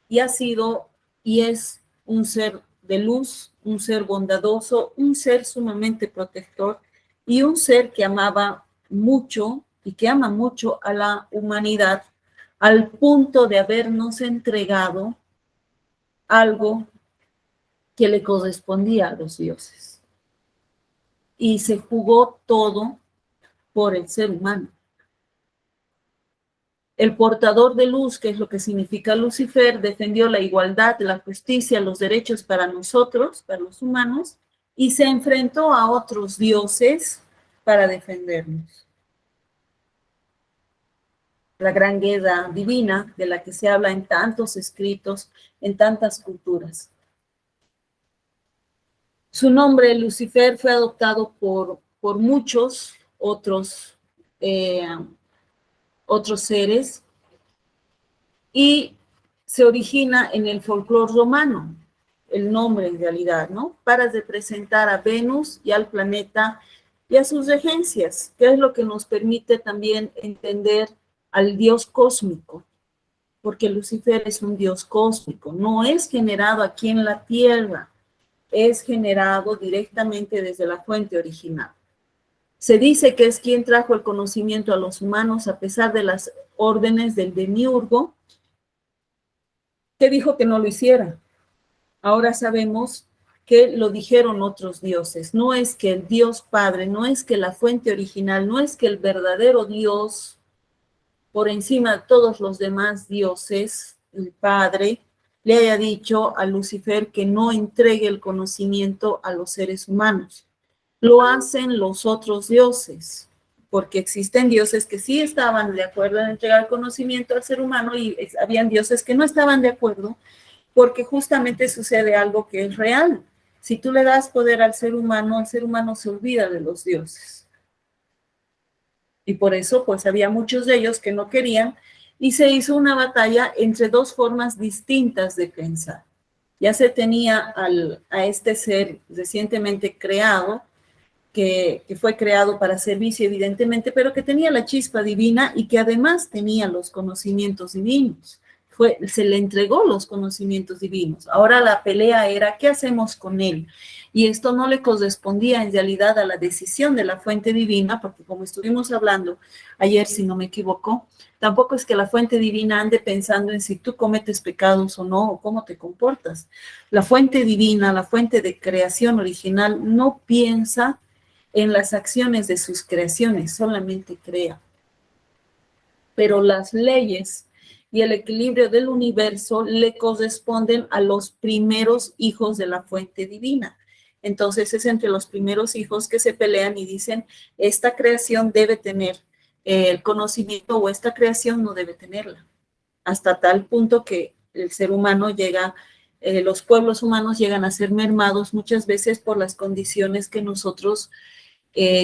y ha sido y es un ser de luz, un ser bondadoso, un ser sumamente protector y un ser que amaba mucho y que ama mucho a la humanidad, al punto de habernos entregado algo que le correspondía a los dioses. Y se jugó todo por el ser humano. El portador de luz, que es lo que significa Lucifer, defendió la igualdad, la justicia, los derechos para nosotros, para los humanos, y se enfrentó a otros dioses para defendernos. La gran guerra divina de la que se habla en tantos escritos, en tantas culturas. Su nombre, Lucifer, fue adoptado por muchos otros seres y se origina en el folclore romano, el nombre en realidad, ¿no? Para representar a Venus y al planeta y a sus regencias, que es lo que nos permite también entender al dios cósmico, porque Lucifer es un dios cósmico, no es generado aquí en la Tierra, es generado directamente desde la fuente original. Se dice que es quien trajo el conocimiento a los humanos a pesar de las órdenes del demiurgo, que dijo que no lo hiciera. Ahora sabemos que lo dijeron otros dioses. No es que el Dios Padre, no es que la fuente original, no es que el verdadero Dios, por encima de todos los demás dioses, el Padre, le haya dicho a Lucifer que no entregue el conocimiento a los seres humanos. Lo hacen los otros dioses, porque existen dioses que sí estaban de acuerdo en entregar conocimiento al ser humano y habían dioses que no estaban de acuerdo, porque justamente sucede algo que es real. Si tú le das poder al ser humano se olvida de los dioses. Y por eso, pues, había muchos de ellos que no querían, y se hizo una batalla entre dos formas distintas de pensar. Ya se tenía a este ser recientemente creado, que fue creado para servicio, evidentemente, pero que tenía la chispa divina y que además tenía los conocimientos divinos. Se le entregó los conocimientos divinos. Ahora la pelea era, ¿qué hacemos con él? Y esto no le correspondía en realidad a la decisión de la fuente divina, porque como estuvimos hablando ayer, si no me equivoco, tampoco es que la fuente divina ande pensando en si tú cometes pecados o no, o cómo te comportas. La fuente divina, la fuente de creación original, no piensa en las acciones de sus creaciones, solamente crea. Pero las leyes y el equilibrio del universo le corresponden a los primeros hijos de la fuente divina. Entonces es entre los primeros hijos que se pelean y dicen, esta creación debe tener el conocimiento o esta creación no debe tenerla. Hasta tal punto que el ser humano llega, los pueblos humanos llegan a ser mermados muchas veces por las condiciones que nosotros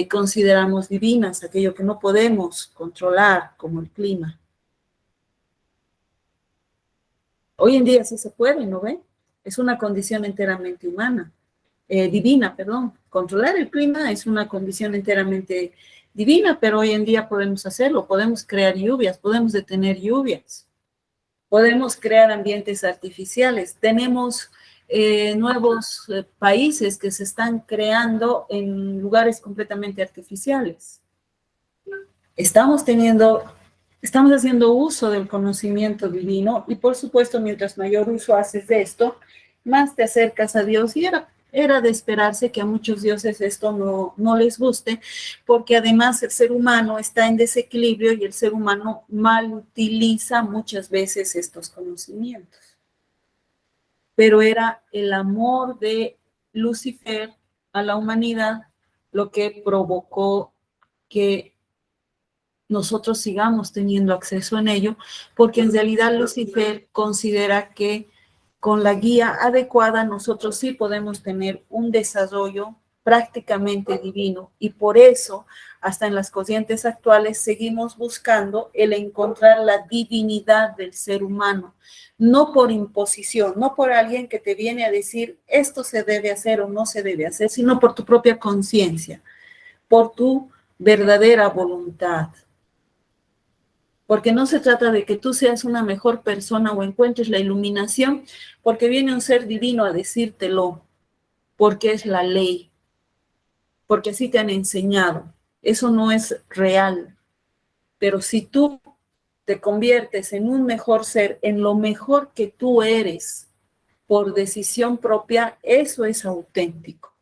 consideramos divinas, aquello que no podemos controlar, como el clima. Hoy en día sí se puede, ¿no ve? Es una condición enteramente humana, divina, perdón. Controlar el clima es una condición enteramente divina, pero hoy en día podemos hacerlo, podemos crear lluvias, podemos detener lluvias, podemos crear ambientes artificiales. Tenemos nuevos países que se están creando en lugares completamente artificiales. Estamos haciendo uso del conocimiento divino y por supuesto, mientras mayor uso haces de esto, más te acercas a Dios y era de esperarse que a muchos dioses esto no les guste, porque además el ser humano está en desequilibrio y el ser humano mal utiliza muchas veces estos conocimientos. Pero era el amor de Lucifer a la humanidad lo que provocó que nosotros sigamos teniendo acceso en ello, porque en realidad Lucifer considera que con la guía adecuada nosotros sí podemos tener un desarrollo prácticamente divino y por eso hasta en las corrientes actuales seguimos buscando el encontrar la divinidad del ser humano, no por imposición, no por alguien que te viene a decir esto se debe hacer o no se debe hacer, sino por tu propia conciencia, por tu verdadera voluntad. Porque no se trata de que tú seas una mejor persona o encuentres la iluminación, porque viene un ser divino a decírtelo, porque es la ley, porque así te han enseñado. Eso no es real. Pero si tú te conviertes en un mejor ser, en lo mejor que tú eres, por decisión propia, eso es auténtico.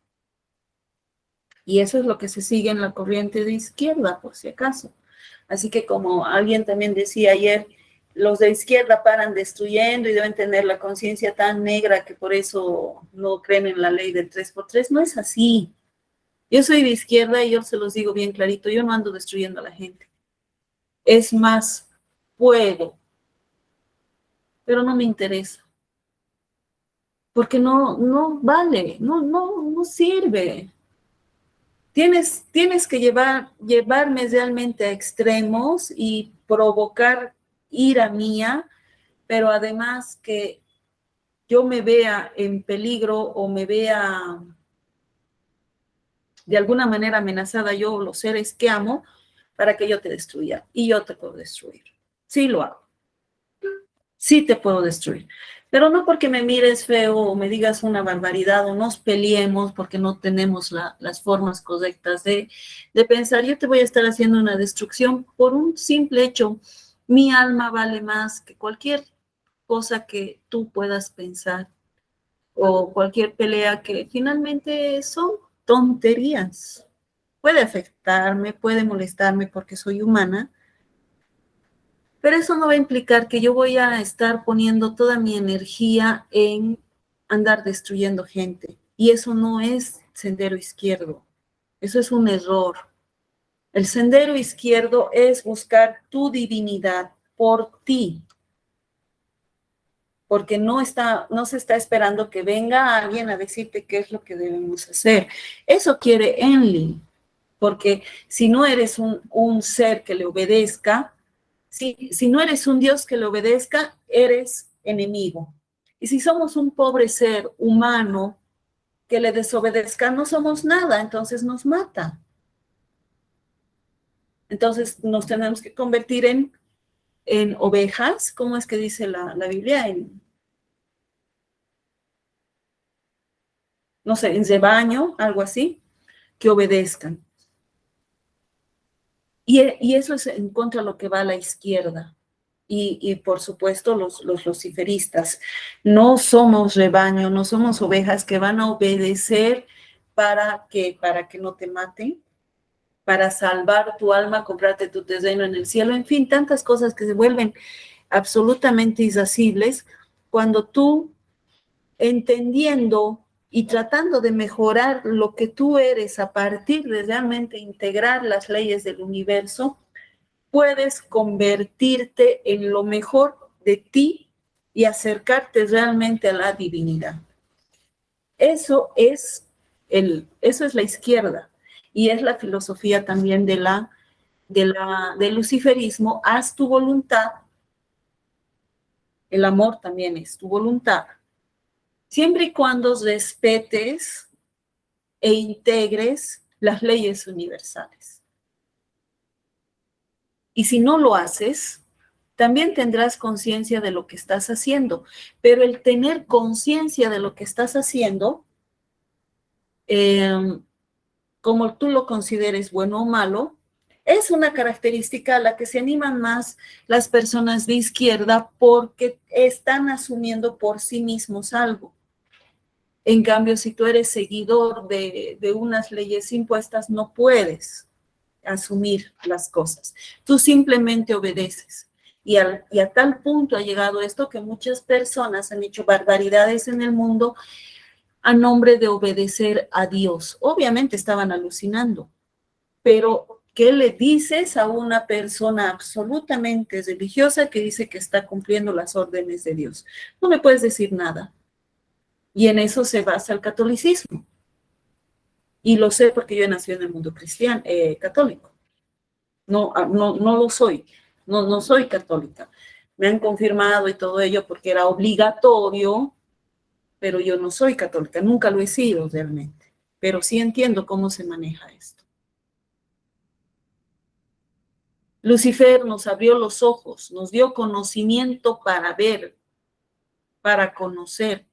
Y eso es lo que se sigue en la corriente de izquierda, por si acaso. Así que como alguien también decía ayer, los de izquierda paran destruyendo y deben tener la conciencia tan negra que por eso no creen en la ley del 3x3. No es así. Yo soy de izquierda y yo se los digo bien clarito, yo no ando destruyendo a la gente. Es más, puedo, pero no me interesa. Porque no vale, no sirve. Tienes que llevarme realmente a extremos y provocar ira mía, pero además que yo me vea en peligro o me vea de alguna manera amenazada yo, los seres que amo, para que yo te destruya. Y yo te puedo destruir. Sí lo hago. Sí te puedo destruir. Pero no porque me mires feo o me digas una barbaridad o nos peleemos porque no tenemos las formas correctas de pensar. Yo te voy a estar haciendo una destrucción por un simple hecho. Mi alma vale más que cualquier cosa que tú puedas pensar o cualquier pelea que finalmente son tonterías. Puede afectarme, puede molestarme porque soy humana, pero eso no va a implicar que yo voy a estar poniendo toda mi energía en andar destruyendo gente. Y eso no es sendero izquierdo. Eso es un error. El sendero izquierdo es buscar tu divinidad por ti. Porque no se está esperando que venga alguien a decirte qué es lo que debemos hacer. Eso quiere Enlil. Porque si no eres un ser que le obedezca, si no eres un Dios que le obedezca, eres enemigo. Y si somos un pobre ser humano que le desobedezca, no somos nada, entonces nos mata. Entonces nos tenemos que convertir en ovejas, ¿cómo es que dice la Biblia? No sé, en rebaño, algo así, que obedezcan. Y eso es en contra de lo que va a la izquierda. Y por supuesto los luciferistas. No somos rebaño, no somos ovejas que van a obedecer para que no te maten, para salvar tu alma, comprarte tu terreno en el cielo, en fin, tantas cosas que se vuelven absolutamente irascibles, cuando tú, entendiendo y tratando de mejorar lo que tú eres a partir de realmente integrar las leyes del universo, puedes convertirte en lo mejor de ti y acercarte realmente a la divinidad. Eso es la izquierda y es la filosofía también del luciferismo. Haz tu voluntad, el amor también es tu voluntad, siempre y cuando respetes e integres las leyes universales. Y si no lo haces, también tendrás conciencia de lo que estás haciendo, pero el tener conciencia de lo que estás haciendo, como tú lo consideres bueno o malo, es una característica a la que se animan más las personas de izquierda porque están asumiendo por sí mismos algo. En cambio, si tú eres seguidor de unas leyes impuestas, no puedes asumir las cosas. Tú simplemente obedeces. Y a tal punto ha llegado esto que muchas personas han hecho barbaridades en el mundo a nombre de obedecer a Dios. Obviamente estaban alucinando, pero ¿qué le dices a una persona absolutamente religiosa que dice que está cumpliendo las órdenes de Dios? No le puedes decir nada. Y en eso se basa el catolicismo. Y lo sé porque yo he nacido en el mundo cristiano, católico. No lo soy. No soy católica. Me han confirmado y todo ello porque era obligatorio, pero yo no soy católica. Nunca lo he sido realmente. Pero sí entiendo cómo se maneja esto. Lucifer nos abrió los ojos, nos dio conocimiento para ver, para conocer,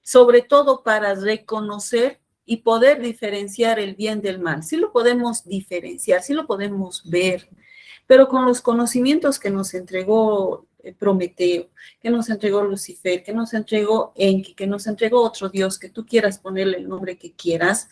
sobre todo para reconocer y poder diferenciar el bien del mal. Sí lo podemos diferenciar, sí lo podemos ver, pero con los conocimientos que nos entregó Prometeo, que nos entregó Lucifer, que nos entregó Enki, que nos entregó otro Dios, que tú quieras ponerle el nombre que quieras,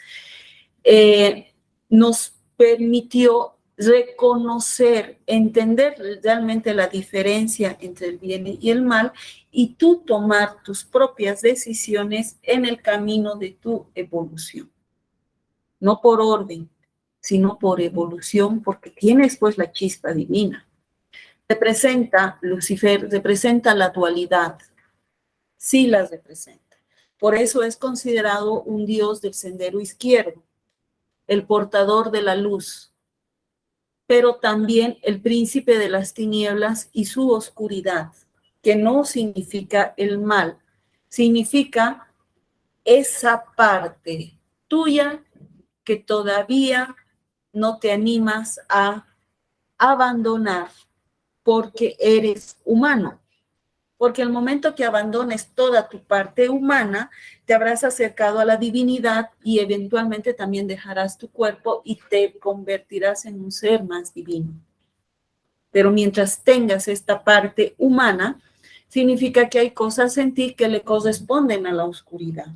nos permitió reconocer, entender realmente la diferencia entre el bien y el mal y tú tomar tus propias decisiones en el camino de tu evolución. No por orden, sino por evolución, porque tienes pues la chispa divina. Representa, Lucifer, representa la dualidad. Sí la representa. Por eso es considerado un dios del sendero izquierdo, el portador de la luz, pero también el príncipe de las tinieblas y su oscuridad, que no significa el mal, significa esa parte tuya que todavía no te animas a abandonar porque eres humano. Porque el momento que abandones toda tu parte humana, te habrás acercado a la divinidad y eventualmente también dejarás tu cuerpo y te convertirás en un ser más divino. Pero mientras tengas esta parte humana, significa que hay cosas en ti que le corresponden a la oscuridad.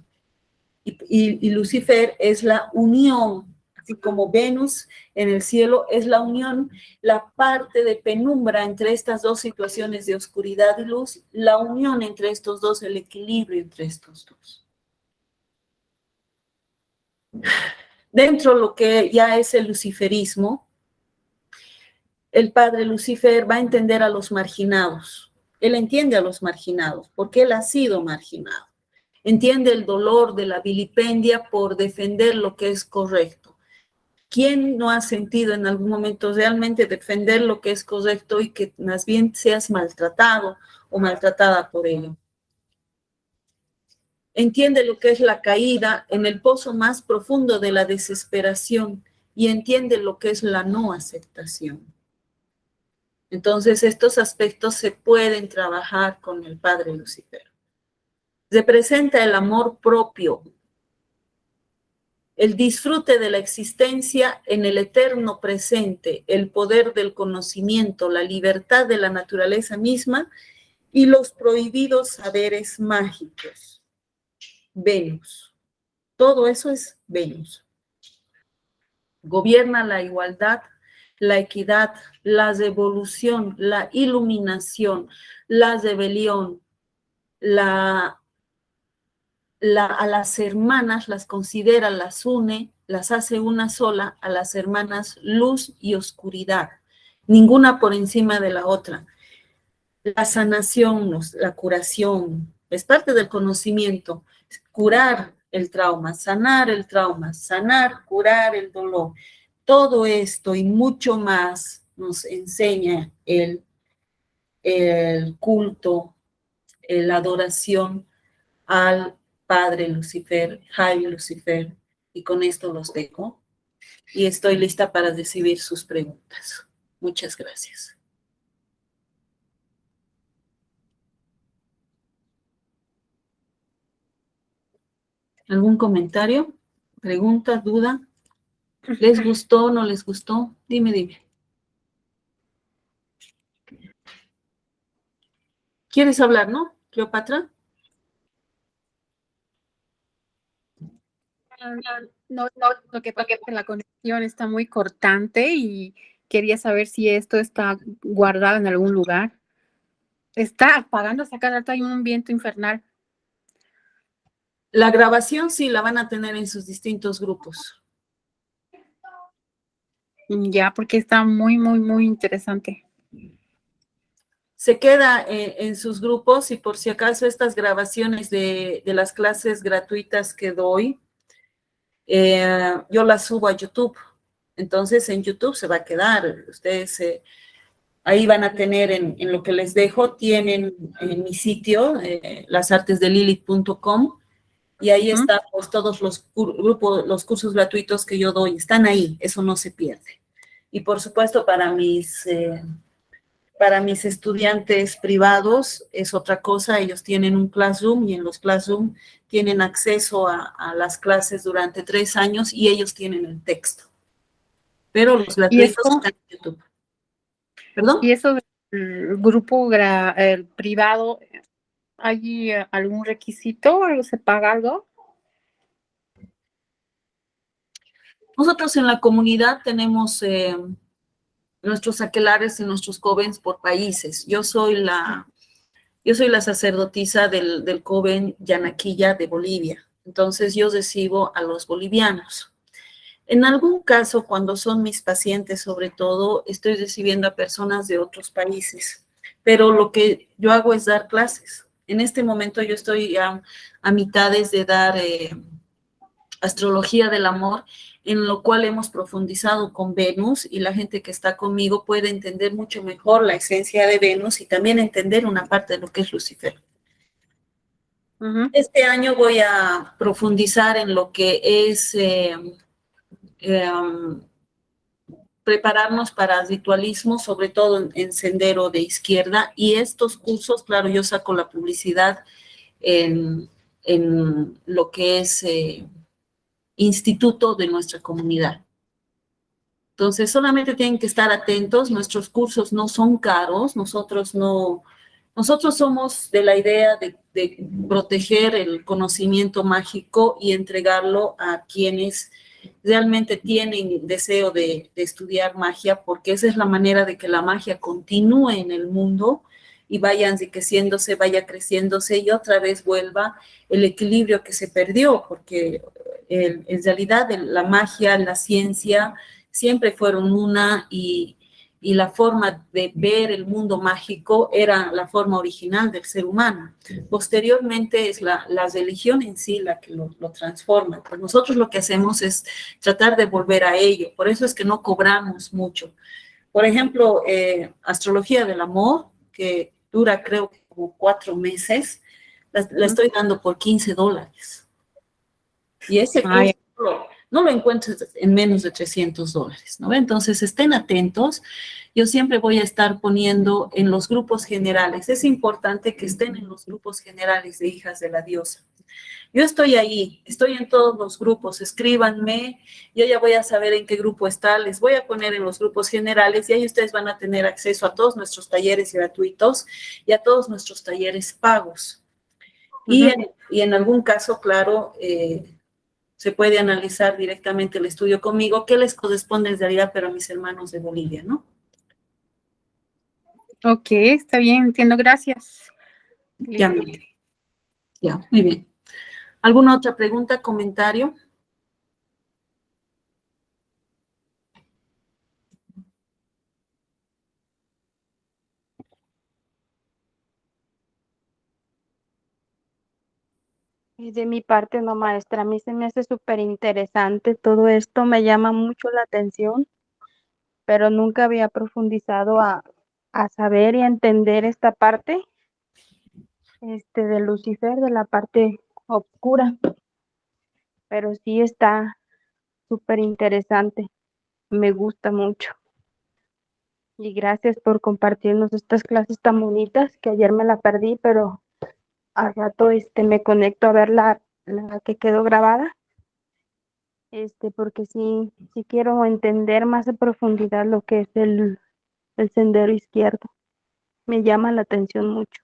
Y Lucifer es la unión, así como Venus en el cielo es la unión, la parte de penumbra entre estas dos situaciones de oscuridad y luz, la unión entre estos dos, el equilibrio entre estos dos. Dentro de lo que ya es el luciferismo, el padre Lucifer va a entender a los marginados. Él entiende a los marginados porque él ha sido marginado. Entiende el dolor de la vilipendia por defender lo que es correcto. ¿Quién no ha sentido en algún momento realmente defender lo que es correcto y que más bien seas maltratado o maltratada por ello? Entiende lo que es la caída en el pozo más profundo de la desesperación y entiende lo que es la no aceptación. Entonces, estos aspectos se pueden trabajar con el padre Lucifer. Representa el amor propio, el disfrute de la existencia en el eterno presente, el poder del conocimiento, la libertad de la naturaleza misma y los prohibidos saberes mágicos. Venus. Todo eso es Venus. Gobierna la igualdad la equidad, la devolución, la iluminación, la rebelión, a las hermanas las considera, las une, las hace una sola, a las hermanas luz y oscuridad, ninguna por encima de la otra. La sanación, la curación, es parte del conocimiento, curar el trauma, sanar, curar el dolor. Todo esto y mucho más nos enseña el culto, la adoración al Padre Lucifer, High Lucifer, y con esto los dejo. Y estoy lista para recibir sus preguntas. Muchas gracias. ¿Algún comentario? ¿Pregunta? ¿Duda? ¿Les gustó? ¿No les gustó? Dime. ¿Quieres hablar, no, Cleopatra? No, lo que pasa es que la conexión está muy cortante y quería saber si esto está guardado en algún lugar. Está apagándose acá, rato hay un viento infernal. La grabación sí la van a tener en sus distintos grupos. Ya, porque está muy, muy, muy interesante. Se queda en sus grupos y por si acaso estas grabaciones de las clases gratuitas que doy, yo las subo a YouTube. Entonces en YouTube se va a quedar. Ustedes ahí van a tener en lo que les dejo, tienen en mi sitio, lasartesdelilith.com, y ahí están pues, todos los grupos, los cursos gratuitos que yo doy. Están ahí, eso no se pierde. Y por supuesto para mis estudiantes privados es otra cosa, ellos tienen un Classroom y en los Classroom tienen acceso a las clases durante 3 años y ellos tienen el texto. Pero los gratuitos están en YouTube. ¿Perdón? ¿Y eso del grupo privado, hay algún requisito? ¿Se paga algo? Nosotros en la comunidad tenemos nuestros aquelares y nuestros covens por países. Yo soy la sacerdotisa del coven Yanaquilla de Bolivia. Entonces yo recibo a los bolivianos. En algún caso, cuando son mis pacientes, sobre todo, estoy recibiendo a personas de otros países. Pero lo que yo hago es dar clases. En este momento yo estoy a mitades de dar astrología del amor, en lo cual hemos profundizado con Venus y la gente que está conmigo puede entender mucho mejor la esencia de Venus y también entender una parte de lo que es Lucifer. Este año voy a profundizar en lo que es prepararnos para ritualismo, sobre todo en Sendero de Izquierda, y estos cursos, claro, yo saco la publicidad en lo que es instituto de nuestra comunidad. Entonces, solamente tienen que estar atentos, nuestros cursos no son caros, nosotros somos de la idea de proteger el conocimiento mágico y entregarlo a quienes realmente tienen deseo de estudiar magia, porque esa es la manera de que la magia continúe en el mundo y vaya enriqueciéndose, vaya creciéndose y otra vez vuelva el equilibrio que se perdió, porque en realidad la magia, la ciencia, siempre fueron una y la forma de ver el mundo mágico era la forma original del ser humano. Posteriormente es la religión en sí la que lo transforma. Pues nosotros lo que hacemos es tratar de volver a ello. Por eso es que no cobramos mucho. Por ejemplo, astrología del amor, que dura creo que como 4 meses, la estoy dando por $15. Y ese curso no lo encuentras en menos de $300, ¿no? Entonces, estén atentos. Yo siempre voy a estar poniendo en los grupos generales. Es importante que estén en los grupos generales de Hijas de la Diosa. Yo estoy ahí, estoy en todos los grupos, escríbanme, yo ya voy a saber en qué grupo está, les voy a poner en los grupos generales y ahí ustedes van a tener acceso a todos nuestros talleres gratuitos y a todos nuestros talleres pagos. Y en algún caso, claro, se puede analizar directamente el estudio conmigo, qué les corresponde en realidad, pero a mis hermanos de Bolivia, ¿no? Ok, está bien, entiendo, gracias. Ya, Listo. ya, muy bien. ¿Alguna otra pregunta, comentario? Y de mi parte, no, maestra, a mí se me hace súper interesante todo esto, me llama mucho la atención, pero nunca había profundizado a saber y a entender esta parte, de Lucifer, de la parte oscura, pero sí está súper interesante, me gusta mucho. Y gracias por compartirnos estas clases tan bonitas, que ayer me la perdí, pero al rato me conecto a ver la que quedó grabada. Porque sí quiero entender más a profundidad lo que es el sendero izquierdo. Me llama la atención mucho.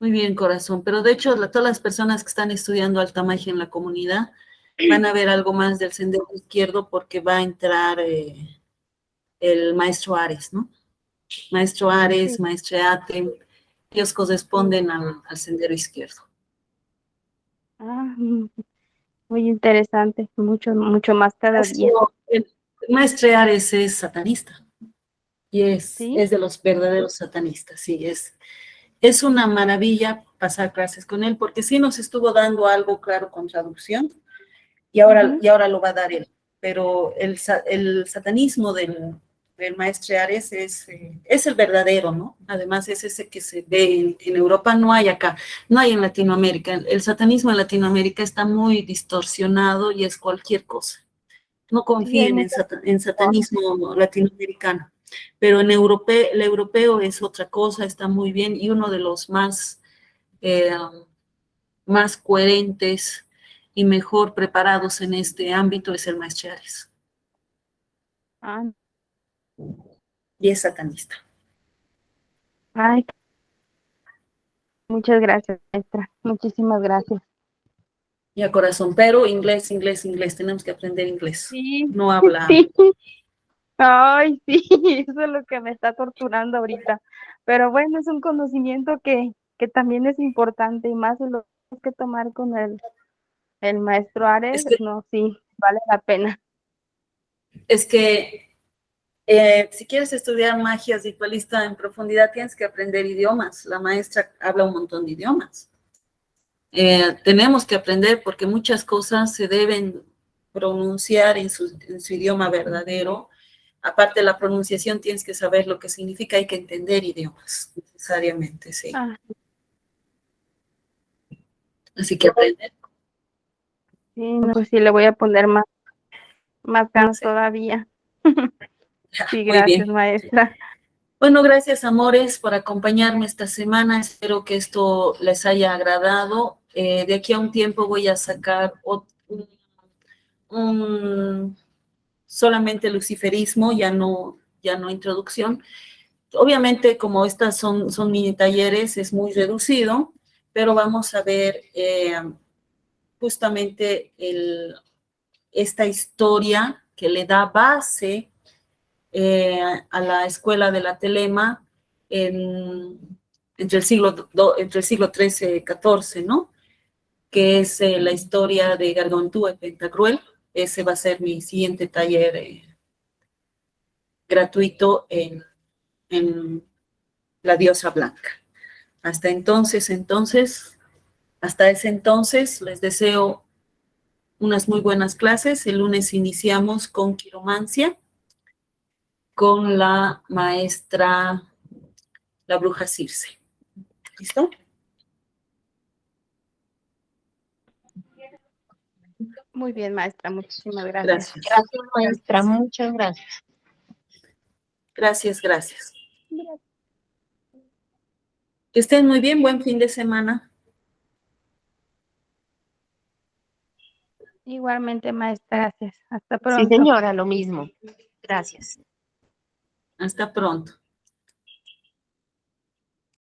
Muy bien, corazón. Pero de hecho, todas las personas que están estudiando alta magia en la comunidad van a ver algo más del sendero izquierdo porque va a entrar el maestro Ares, ¿no? Maestro Ares, Sí, maestre Atem, ellos corresponden al sendero izquierdo. ah, muy interesante, mucho, mucho más cada día. El maestre Ares es satanista y ¿Sí? es de los verdaderos satanistas, sí, es una maravilla pasar clases con él porque sí nos estuvo dando algo claro con traducción Ujú. y ahora lo va a dar él. Pero el satanismo del maestre Ares es el verdadero, ¿no? Además es ese que se ve en Europa, no hay acá, no hay en Latinoamérica. El satanismo en Latinoamérica está muy distorsionado y es cualquier cosa. No Sí, hay confíen muchas en cosas. satanismo latinoamericano, pero el europeo es otra cosa, está muy bien y uno de los eh, más coherentes y mejor preparados en este ámbito es el maestro Ares. Ah, Y es satanista. ay, muchas gracias, maestra. Muchísimas gracias. Ya, corazón, pero inglés, inglés, inglés, tenemos que aprender inglés. Sí, No habla. sí. Ay, sí, eso es lo que me está torturando ahorita. Pero bueno, es un conocimiento que también es importante y más si lo tienes que tomar con el maestro Ares, Es que, no, sí, vale la pena. es que si quieres estudiar magia ritualista en profundidad, tienes que aprender idiomas. La maestra habla un montón de idiomas. Tenemos que aprender porque muchas cosas se deben pronunciar en su idioma verdadero. Aparte de la pronunciación, tienes que saber lo que significa, hay que entender idiomas, necesariamente, sí. Ah, Así que aprender. sí, no, pues sí, le voy a poner más ganas Sí. todavía. Sí, Muy gracias, bien. maestra. Bueno, gracias, amores, por acompañarme esta semana. Espero que esto les haya agradado. De aquí a un tiempo voy a sacar un solamente luciferismo, ya no introducción. Obviamente, como estas son mini talleres, es muy reducido, pero vamos a ver justamente esta historia que le da base a la escuela de la telema entre el siglo XIII y XIV, ¿no? Que es la historia de Gargantúa y Pentagruel. Ese va a ser mi siguiente taller gratuito en la diosa blanca. Hasta ese entonces, les deseo unas muy buenas clases. El lunes iniciamos con quiromancia, con la maestra, la bruja Circe. ¿Listo? Muy bien, maestra, muchísimas gracias. Gracias. Gracias, maestra, muchas gracias. Gracias, gracias. Que estén muy bien, buen fin de semana. Igualmente, maestra, gracias. Hasta Sí, pronto. señora, lo mismo. Gracias. Hasta pronto.